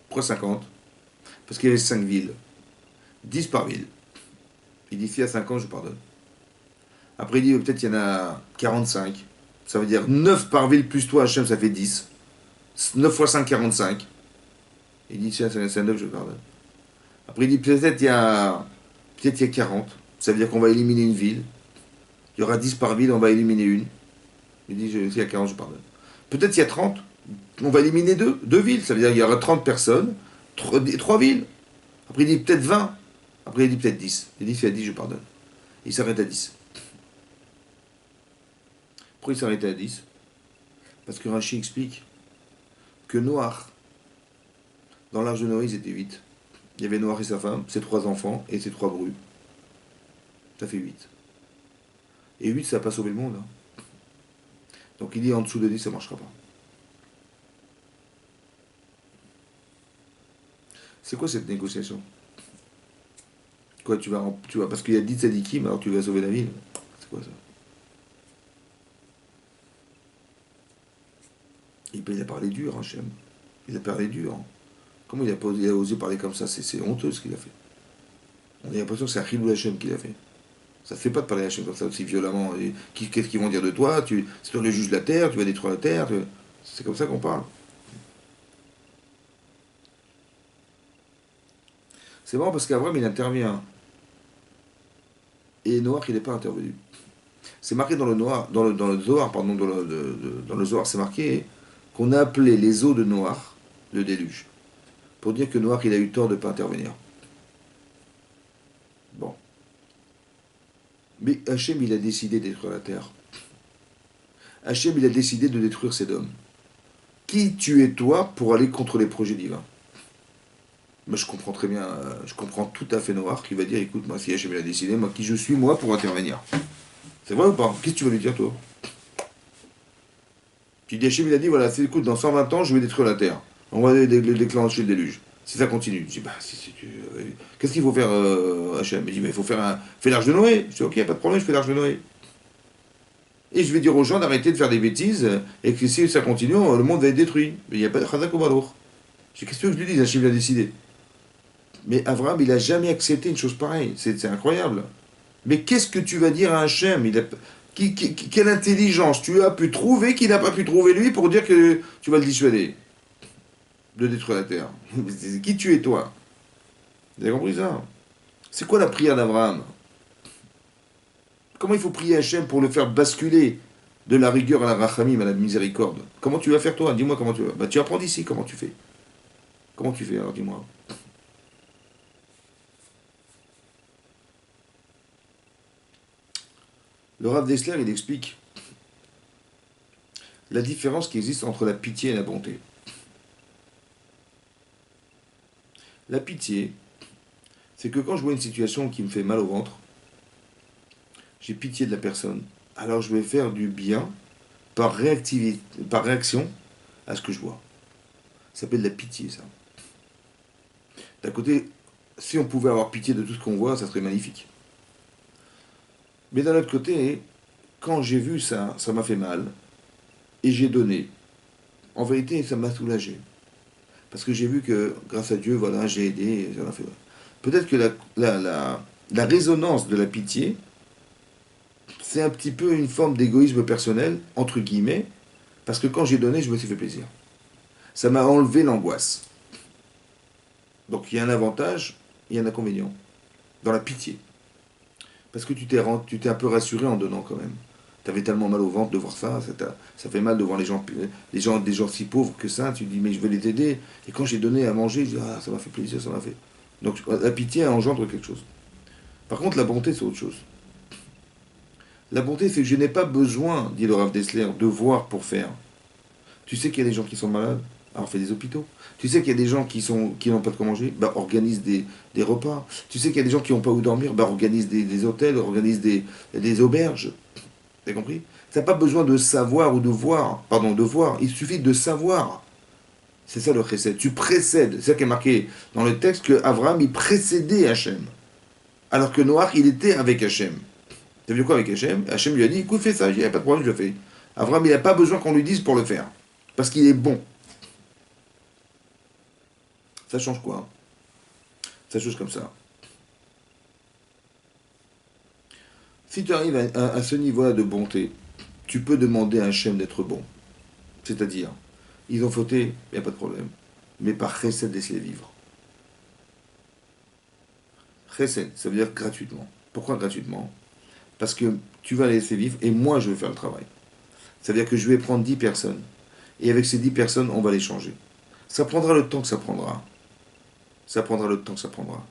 Pourquoi 50? Parce qu'il y avait 5 villes. 10 par ville. Il dit, s'il y a 50, je pardonne. Après, il dit, peut-être il y en a 45. Ça veut dire 9 par ville plus toi, Hachem, ça fait 10. 9 fois 5, 45. Il dit, tiens, c'est 9, je pardonne. Après, il dit, peut-être il y a 40. Ça veut dire qu'on va éliminer une ville. Il y aura 10 par ville, on va éliminer une. Il dit, s'il y a 40, je pardonne. Peut-être il y a 30. On va éliminer deux villes. Ça veut dire qu'il y aura 30 personnes, 3 villes. Après, il dit peut-être 20. Après, il dit peut-être 10. Il dit, s'il y a 10, je pardonne. Il s'arrête à 10. Pourquoi il s'arrête à 10? Parce que Rachi explique que Noach, dans l'arche de Noé, ils étaient 8. Il y avait Noach et sa femme, ses 3 enfants et ses 3 brus. Ça fait 8. Et 8, ça n'a pas sauvé le monde. Hein. Donc il dit en dessous de 10, ça ne marchera pas. C'est quoi cette négociation? Quoi, tu vas parce qu'il y a 10 tzadikim, alors tu vas sauver la ville? C'est quoi ça? Il a parlé dur, Hachem. Il a parlé dur. Hein. Comment il a osé parler comme ça? C'est honteux ce qu'il a fait. On a l'impression que c'est un chilou Hachem qu'il a fait. Ça ne fait pas de parler à Hachem comme ça aussi violemment. Qu'est-ce qu'ils vont dire de toi? C'est toi le juge de la terre, tu vas détruire la terre. C'est comme ça qu'on parle. C'est marrant parce qu'Abraham, il intervient. Et Noach, il n'est pas intervenu. C'est marqué dans le Zohar, pardon, dans le Zohar, c'est marqué qu'on a appelé les eaux de Noach le déluge. Pour dire que Noach, il a eu tort de ne pas intervenir. Bon. Mais Hachem, il a décidé de détruire la terre. Hachem, il a décidé de détruire Sédom. Qui tu es toi pour aller contre les projets divins? Moi, je comprends très bien, je comprends tout à fait Noach qui va dire, écoute, moi, si Hachem il a décidé, moi, qui je suis, moi, pour intervenir? C'est vrai ou pas? Qu'est-ce que tu vas lui dire, toi? Tu dis, Hachem, il a dit, voilà, écoute, dans 120 ans, je vais détruire la terre. On va déclencher le déluge. Si ça continue. Je dis, bah, qu'est-ce qu'il faut faire, Hachem? Il dit, mais il faut fais l'arche de Noé. Je dis, ok, pas de problème, je fais l'arche de Noé. Et je vais dire aux gens d'arrêter de faire des bêtises, et que si ça continue, le monde va être détruit. Mais il n'y a pas de Chazak ou Balour. Je dis, qu'est-ce que je lui dis? Hachem l'a décidé. Mais Abraham, il n'a jamais accepté une chose pareille. C'est incroyable. Mais qu'est-ce que tu vas dire à Hachem? Quelle intelligence tu as pu trouver qu'il n'a pas pu trouver lui pour dire que tu vas le dissuader de détruire la terre? Qui tu es toi? Vous avez compris ça? C'est quoi la prière d'Abraham? Comment il faut prier Hachem pour le faire basculer de la rigueur à la rachamim, à la miséricorde? Comment tu vas faire toi? Dis-moi comment tu vas. Bah tu apprends d'ici comment tu fais. Comment tu fais alors dis-moi. Le Rav Dessler, il explique la différence qui existe entre la pitié et la bonté. La pitié, c'est que quand je vois une situation qui me fait mal au ventre, j'ai pitié de la personne, alors je vais faire du bien par réaction à ce que je vois. Ça s'appelle la pitié, ça. D'un côté, si on pouvait avoir pitié de tout ce qu'on voit, ça serait magnifique. Mais d'un autre côté, quand j'ai vu ça, ça m'a fait mal. Et j'ai donné. En vérité, ça m'a soulagé. Parce que j'ai vu que, grâce à Dieu, voilà, j'ai aidé, et ça m'a fait. Peut-être que la résonance de la pitié, c'est un petit peu une forme d'égoïsme personnel, entre guillemets, parce que quand j'ai donné, je me suis fait plaisir. Ça m'a enlevé l'angoisse. Donc il y a un avantage, il y a un inconvénient. Dans la pitié. Parce que tu t'es un peu rassuré en donnant quand même. T'avais tellement mal au ventre de voir ça, ça fait mal de voir des gens si pauvres que ça, tu te dis mais je vais les aider. Et quand j'ai donné à manger, je dis ah ça m'a fait plaisir, ça m'a fait. Donc la pitié engendre quelque chose. Par contre la bonté c'est autre chose. La bonté c'est que je n'ai pas besoin, dit le Rav Dessler, de voir pour faire. Tu sais qu'il y a des gens qui sont malades, alors fais des hôpitaux. Tu sais qu'il y a des gens qui n'ont pas de quoi manger, bah organise des repas. Tu sais qu'il y a des gens qui n'ont pas où dormir, bah organise des hôtels, organise des auberges. T'as compris? T'as pas besoin de savoir ou de voir, pardon, de voir, il suffit de savoir. C'est ça le chesed. Tu précèdes. C'est ça qui est marqué dans le texte que Abraham il précédait Hachem. Alors que Noach il était avec Hachem. T'as vu quoi avec Hachem? Hachem lui a dit écoute, fais ça, il n'y a pas de problème, je le fais. Abraham il n'a pas besoin qu'on lui dise pour le faire. Parce qu'il est bon. Ça change quoi? Ça change comme ça. Si tu arrives à ce niveau-là de bonté, tu peux demander à Hachem d'être bon. C'est-à-dire, ils ont fauté, il n'y a pas de problème. Mais par chesed, laisse-les vivre. Chesed, ça veut dire gratuitement. Pourquoi gratuitement? Parce que tu vas les laisser vivre et moi je vais faire le travail. Ça veut dire que je vais prendre 10 personnes. Et avec ces 10 personnes, on va les changer. Ça prendra le temps que ça prendra. Ça prendra le temps que ça prendra.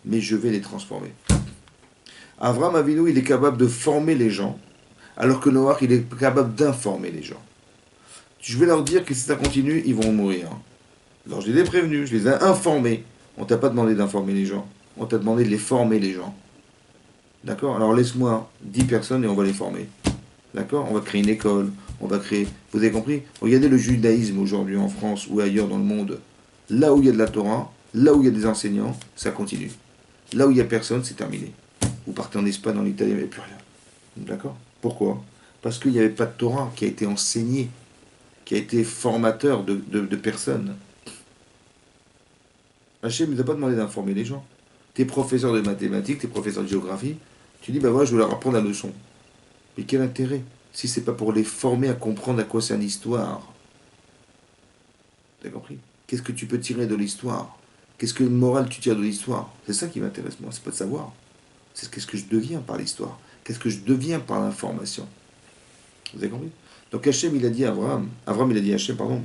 Mais je vais les transformer. Avram Avinu, il est capable de former les gens, alors que Noach, il est capable d'informer les gens. Je vais leur dire que si ça continue, ils vont mourir. Alors je les ai prévenus, je les ai informés. On t'a pas demandé d'informer les gens. On t'a demandé de les former les gens. D'accord? Alors laisse-moi 10 personnes et on va les former. D'accord? On va créer une école, on va créer... Vous avez compris? Regardez le judaïsme aujourd'hui en France ou ailleurs dans le monde. Là où il y a de la Torah, là où il y a des enseignants, ça continue. Là où il n'y a personne, c'est terminé. Vous partez en Espagne, en Italie, il n'y avait plus rien. D'accord? Pourquoi? Parce qu'il n'y avait pas de Torah qui a été enseigné, qui a été formateur de personnes. Hachem ne t'a pas demandé d'informer les gens. T'es professeur de mathématiques, t'es professeur de géographie, tu dis, ben voilà, je vais leur apprendre la leçon. Mais quel intérêt si c'est pas pour les former à comprendre à quoi sert l'histoire? T'as compris? Qu'est-ce que tu peux tirer de l'histoire? Qu'est-ce que morale tu tires de l'histoire? C'est ça qui m'intéresse, moi, c'est pas de savoir. C'est qu'est-ce que je deviens par l'histoire? Qu'est-ce que je deviens par l'information? Vous avez compris? Donc Hachem, il a dit à Abraham, il a dit à Hachem, pardon,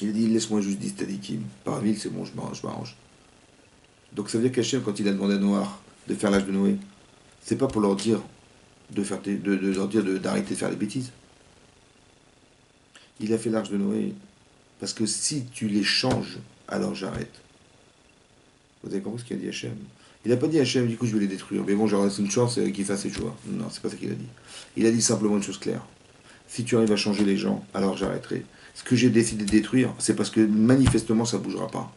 il a dit, laisse-moi juste 10 tadikim. Par mille, c'est bon, je m'arrange. Donc ça veut dire qu'Hachem, quand il a demandé à Noach de faire l'âge de Noé, c'est pas pour leur dire de leur dire d'arrêter de faire des bêtises. Il a fait l'arche de Noé parce que si tu les changes, alors j'arrête. Vous avez compris ce qu'il a dit Hachem? Il n'a pas dit Hachem, du coup je vais les détruire. Mais bon, j'aurai une chance qu'il fasse ses choix. Non, c'est pas ça qu'il a dit. Il a dit simplement une chose claire. Si tu arrives à changer les gens, alors j'arrêterai. Ce que j'ai décidé de détruire, c'est parce que manifestement ça ne bougera pas.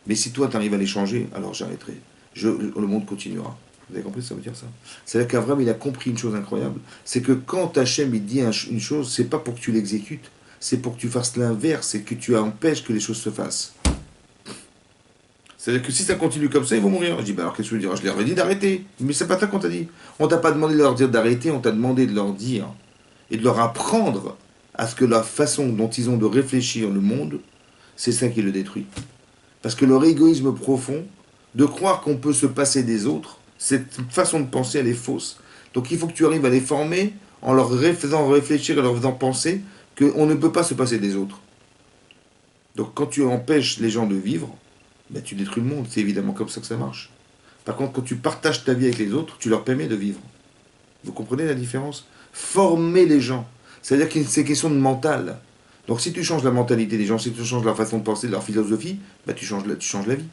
Mais si toi tu arrives à les changer, alors j'arrêterai. Le monde continuera. Vous avez compris ce que ça veut dire ça? C'est-à-dire qu'Avram il a compris une chose incroyable, c'est que quand Hachem il dit une chose, c'est pas pour que tu l'exécutes, c'est pour que tu fasses l'inverse, c'est que tu empêches que les choses se fassent. C'est-à-dire que si ça continue comme ça, ils vont mourir. Je dis, bah alors qu'est-ce que je veux dire? Je leur ai dit d'arrêter. Mais c'est pas ça qu'on t'a dit. On t'a pas demandé de leur dire d'arrêter, on t'a demandé de leur dire et de leur apprendre à ce que la façon dont ils ont de réfléchir le monde, c'est ça qui le détruit. Parce que leur égoïsme profond, de croire qu'on peut se passer des autres, cette façon de penser, elle est fausse. Donc il faut que tu arrives à les former en leur faisant réfléchir et leur faisant penser qu'on ne peut pas se passer des autres. Donc quand tu empêches les gens de vivre, ben, tu détruis le monde. C'est évidemment comme ça que ça marche. Par contre, quand tu partages ta vie avec les autres, tu leur permets de vivre. Vous comprenez la différence? Former les gens. C'est-à-dire que c'est question de mental. Donc si tu changes la mentalité des gens, si tu changes leur façon de penser, leur philosophie, ben, tu changes la vie.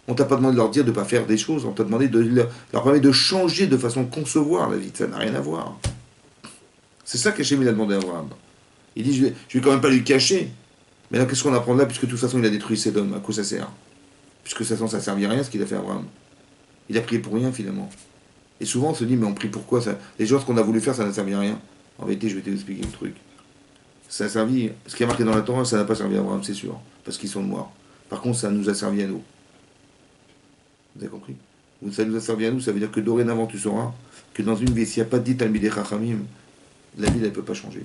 On t'a pas demandé de leur dire de ne pas faire des choses, on t'a demandé de leur permettre de changer de façon de concevoir la vie. Ça n'a rien à voir. C'est ça qu'Hachem il a demandé à Abraham. Il dit, je vais quand même pas lui cacher. Mais là, qu'est-ce qu'on apprend là, puisque de toute façon il a détruit Sodome, à quoi ça sert? Puisque ça ne servit à rien ce qu'il a fait à Abraham. Il a prié pour rien finalement. Et souvent on se dit, mais on prie pourquoi ça? Les choses qu'on a voulu faire, ça n'a servi à rien. En vérité, je vais t'expliquer le truc. Ça a servi, ce qui est marqué dans la Torah, ça n'a pas servi à Abraham, c'est sûr, parce qu'ils sont noirs. Par contre, ça nous a servi à nous. Vous avez compris? Ça nous a servi à nous, ça veut dire que dorénavant, tu sauras que dans une vie, s'il n'y a pas de dit Talmidei Chachamim, la vie, elle ne peut pas changer.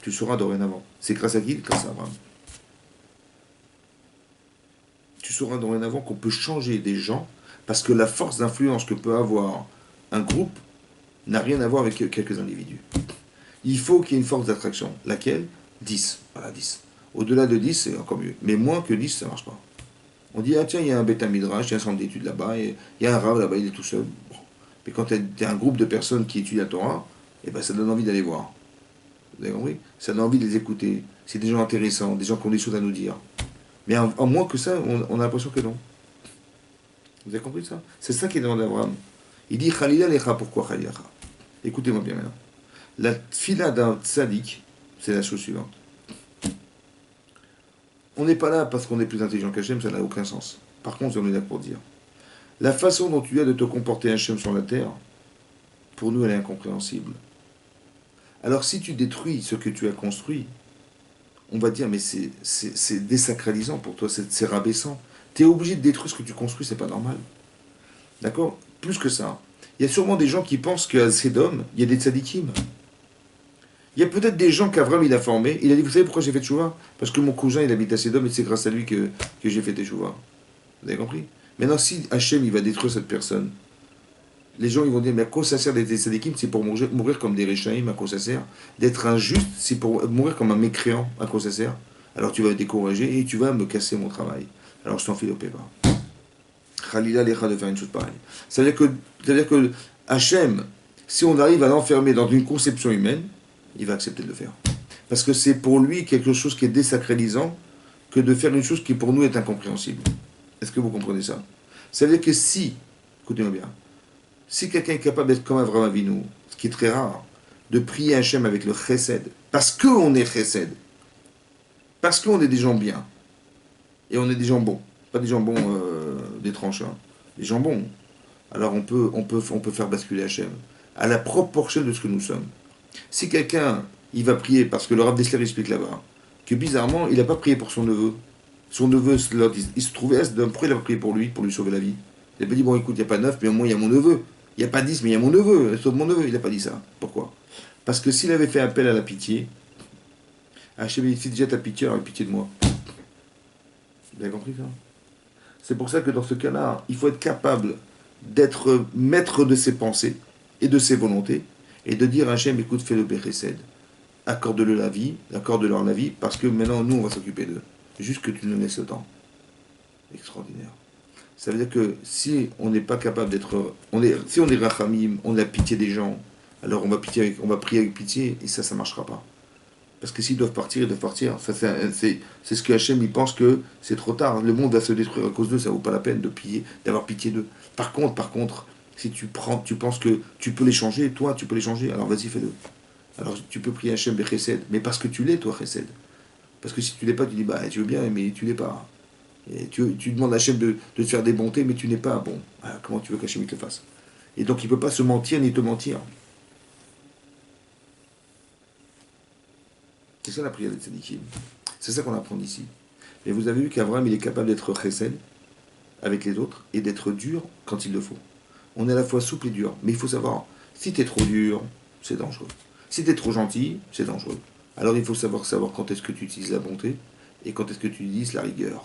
Tu sauras dorénavant. C'est grâce à qui? Grâce à Abraham. Tu sauras dorénavant qu'on peut changer des gens parce que la force d'influence que peut avoir un groupe n'a rien à voir avec quelques individus. Il faut qu'il y ait une force d'attraction. Laquelle? 10. Voilà, 10. Au-delà de 10, c'est encore mieux. Mais moins que 10, ça ne marche pas. On dit, ah tiens, il y a un bêta midrash, il y a un centre d'études là-bas, il y a un rav là-bas, il est tout seul. Bon. Mais quand tu as un groupe de personnes qui étudient la Torah, eh ben, ça donne envie d'aller voir. Vous avez compris? Ça donne envie de les écouter. C'est des gens intéressants, des gens qui ont des choses à nous dire. Mais en moins que ça, on a l'impression que non. Vous avez compris ça? C'est ça qui est demandé à Abraham. Il dit, Khalila lecha, pourquoi Khalila? Écoutez-moi bien maintenant. La fila d'un tzaddik, c'est la chose suivante. On n'est pas là parce qu'on est plus intelligent qu'Hachem, ça n'a aucun sens. Par contre, on est là pour dire. La façon dont tu as de te comporter Hachem sur la terre, pour nous, elle est incompréhensible. Alors si tu détruis ce que tu as construit, on va dire, mais c'est désacralisant pour toi, c'est rabaissant. Tu es obligé de détruire ce que tu construis, c'est pas normal. D'accord? Plus que ça. Il y a sûrement des gens qui pensent qu'à Sédom, il y a des tzadikim. Il y a peut-être des gens qu'Avram il a formés. Il a dit, vous savez pourquoi j'ai fait Teshuvah? Parce que mon cousin il habite à Sédom et c'est grâce à lui que j'ai fait Teshuvah. Vous avez compris? Maintenant, si Hachem il va détruire cette personne, les gens ils vont dire, mais à quoi ça sert d'être des tzadikim? C'est pour mourir comme des Réchaïm, à quoi ça sert? D'être injuste, c'est pour mourir comme un mécréant, à quoi ça sert? Alors tu vas me décourager et tu vas me casser mon travail. Alors je t'en file au pépa. Khalila lecha de faire une chose pareille. Ça veut dire que Hachem, si on arrive à l'enfermer dans une conception humaine, il va accepter de le faire. Parce que c'est pour lui quelque chose qui est désacralisant que de faire une chose qui pour nous est incompréhensible. Est-ce que vous comprenez ça? Ça veut dire que si, écoutez-moi bien, si quelqu'un est capable d'être comme Avraham Avinu, ce qui est très rare, de prier Hachem avec le chesed, parce qu'on est chesed, parce qu'on est des gens bien, et on est des gens bons, pas des gens bons des tranchants, des gens bons, alors on peut faire basculer Hachem à la proportion de ce que nous sommes. Si quelqu'un, il va prier, parce que le Rav Dessler explique là-bas, que bizarrement, il n'a pas prié pour son neveu. Son neveu, il se trouvait à Sodome, pourquoi il a prié pour lui sauver la vie? Il n'a pas dit, bon écoute, il n'y a pas 9, mais au moins il y a mon neveu. Il n'y a pas 10, mais il y a mon neveu, sauve mon neveu. Il n'a pas dit ça. Pourquoi? Parce que s'il avait fait appel à la pitié, Hachem il dit, déjà ta pitié, alors pitié de moi. Vous avez compris ça? C'est pour ça que dans ce cas-là, il faut être capable d'être maître de ses pensées et de ses volontés, et de dire à Hachem, écoute, fais le Béchesed. Accorde-le la vie, accorde-leur la vie, parce que maintenant, nous, on va s'occuper d'eux. Juste que tu nous laisses le temps. Extraordinaire. Ça veut dire que si on n'est pas capable d'être... si on est rachamim, on a pitié des gens, alors on va prier avec pitié, et ça ne marchera pas. Parce que s'ils doivent partir, ils doivent partir. Ça, c'est ce que Hachem, il pense que c'est trop tard. Le monde va se détruire à cause d'eux, ça ne vaut pas la peine d'avoir pitié d'eux. Par contre, si tu penses que tu peux les changer, toi, tu peux les changer, alors vas-y, fais-le. Alors tu peux prier Hachem Bechesed, mais parce que tu l'es, toi, Chesed. Parce que si tu l'es pas, tu dis, bah, tu veux bien, mais tu l'es pas. Et tu demandes à Hachem de te faire des bontés, mais tu n'es pas bon. Alors, comment tu veux qu'Hachem te le fasse? Et donc il ne peut pas se mentir ni te mentir. C'est ça la prière des tzadikim. C'est ça qu'on apprend ici. Et vous avez vu qu'Abraham, il est capable d'être chesed avec les autres et d'être dur quand il le faut. On est à la fois souple et dur. Mais il faut savoir, si tu es trop dur, c'est dangereux. Si tu es trop gentil, c'est dangereux. Alors il faut savoir quand est-ce que tu utilises la bonté et quand est-ce que tu utilises la rigueur.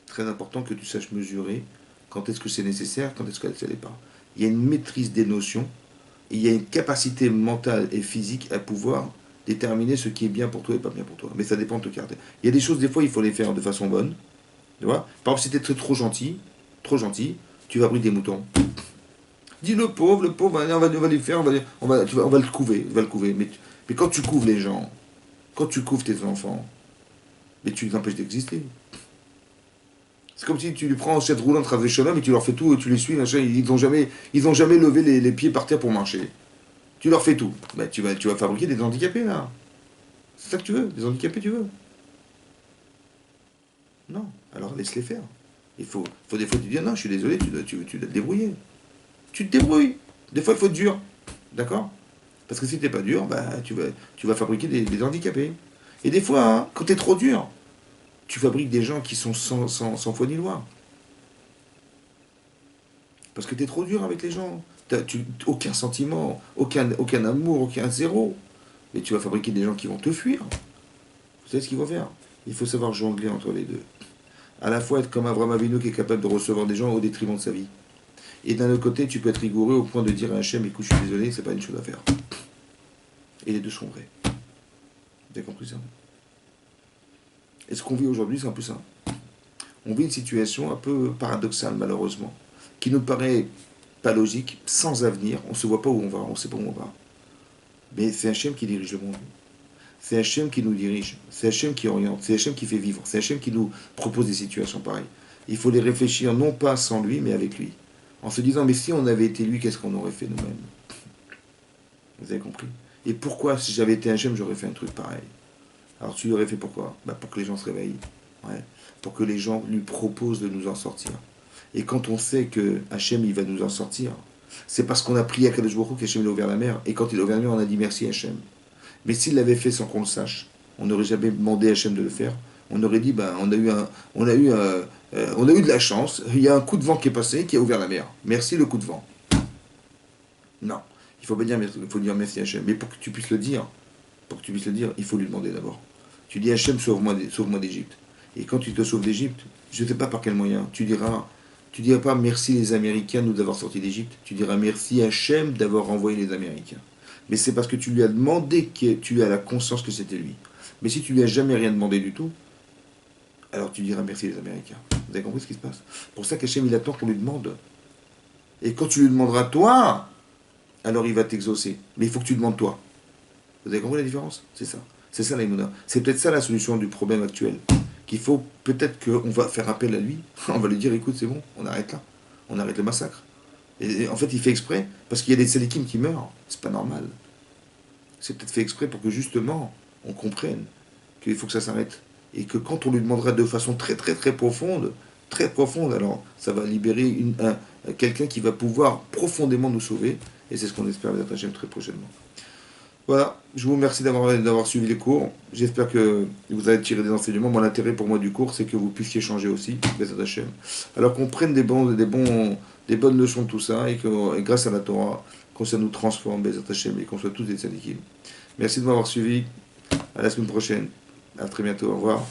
Très important que tu saches mesurer quand est-ce que c'est nécessaire, quand est-ce que ça l'est pas. Il y a une maîtrise des notions et il y a une capacité mentale et physique à pouvoir déterminer ce qui est bien pour toi et pas bien pour toi. Mais ça dépend de ton caractère. Il y a des choses, des fois, il faut les faire de façon bonne. Tu vois? Par exemple, si tu es trop gentil, tu vas brider des moutons. Dis le pauvre, on va lui faire, on va le couver. Mais quand tu couves les gens, quand tu couves tes enfants, mais tu les empêches d'exister. C'est comme si tu lui prends cette roulante Rav Shalom et tu leur fais tout, et tu les suis, machin, ils n'ont jamais levé les pieds par terre pour marcher. Tu leur fais tout. Ben, tu vas fabriquer des handicapés, là. C'est ça que tu veux? Des handicapés, tu veux? Non. Alors laisse-les faire. Il faut des fois te dire, non, je suis désolé, tu dois te débrouiller. Tu te débrouilles. Des fois, il faut être dur. D'accord? Parce que si t'es pas dur, bah, tu vas fabriquer des handicapés. Et des fois, hein, quand t'es trop dur, tu fabriques des gens qui sont sans foi ni loi. Parce que t'es trop dur avec les gens. Aucun sentiment, aucun amour, aucun zéro. Mais tu vas fabriquer des gens qui vont te fuir. Vous savez ce qu'il faut faire? Il faut savoir jongler entre les deux. À la fois être comme Abraham Avinu qui est capable de recevoir des gens au détriment de sa vie. Et d'un autre côté, tu peux être rigoureux au point de dire à Hachem, écoute, je suis désolé, c'est pas une chose à faire. Et les deux sont vrais. Vous avez compris ça? Et ce qu'on vit aujourd'hui, c'est un peu ça. On vit une situation un peu paradoxale, malheureusement, qui nous paraît pas logique, sans avenir. On ne se voit pas où on va, on ne sait pas où on va. Mais c'est Hachem qui dirige le monde. C'est Hachem qui nous dirige. C'est Hachem qui oriente. C'est Hachem qui fait vivre. C'est Hachem qui nous propose des situations pareilles. Il faut les réfléchir non pas sans lui, mais avec lui. En se disant, mais si on avait été lui, qu'est-ce qu'on aurait fait nous-mêmes? Vous avez compris? Et pourquoi, si j'avais été Hachem, j'aurais fait un truc pareil? Alors tu l'aurais fait pourquoi? Bah, pour que les gens se réveillent. Ouais. Pour que les gens lui proposent de nous en sortir. Et quand on sait que Hachem, il va nous en sortir, c'est parce qu'on a prié à Kadosh Baruch Hu qu'Hachem il a ouvert la mer. Et quand il a ouvert la mer, on a dit merci Hachem. Mais s'il l'avait fait sans qu'on le sache, on n'aurait jamais demandé à Hachem de le faire. On aurait dit, ben, on a eu de la chance. Il y a un coup de vent qui est passé, qui a ouvert la mer. Merci le coup de vent. Non, il faut pas dire merci, il faut dire merci Hachem. Mais pour que tu puisses le dire, il faut lui demander d'abord. Tu dis Hachem, sauve-moi d'Égypte. Et quand tu te sauves d'Égypte, je ne sais pas par quel moyen, tu diras pas merci les Américains de nous avoir sortis d'Égypte. Tu diras merci Hachem d'avoir envoyé les Américains. Mais c'est parce que tu lui as demandé que tu as la conscience que c'était lui. Mais si tu lui as jamais rien demandé du tout, alors tu diras merci les Américains. Vous avez compris ce qui se passe? Pour ça qu'Hachem il attend qu'on lui demande. Et quand tu lui demanderas toi, alors il va t'exaucer. Mais il faut que tu demandes toi. Vous avez compris la différence? C'est ça. C'est ça l'Aïmouna. C'est peut-être ça la solution du problème actuel. Qu'il faut peut-être qu'on va faire appel à lui. On va lui dire écoute, c'est bon, on arrête là. On arrête le massacre. Et en fait, il fait exprès parce qu'il y a des Sélékim qui meurent. C'est pas normal. C'est peut-être fait exprès pour que justement on comprenne qu'il faut que ça s'arrête. Et que quand on lui demandera de façon très très très profonde, alors ça va libérer quelqu'un qui va pouvoir profondément nous sauver. Et c'est ce qu'on espère avec Hachem très prochainement. Voilà, je vous remercie d'avoir suivi les cours. J'espère que vous avez tiré des enseignements. Moi, l'intérêt pour moi du cours, c'est que vous puissiez changer aussi, Bezat Hashem. Alors qu'on prenne des bonnes leçons de tout ça et que grâce à la Torah, que ça nous transforme, Bezat Hashem, et qu'on soit tous des tzadikim. Merci de m'avoir suivi. À la semaine prochaine. À très bientôt. Au revoir.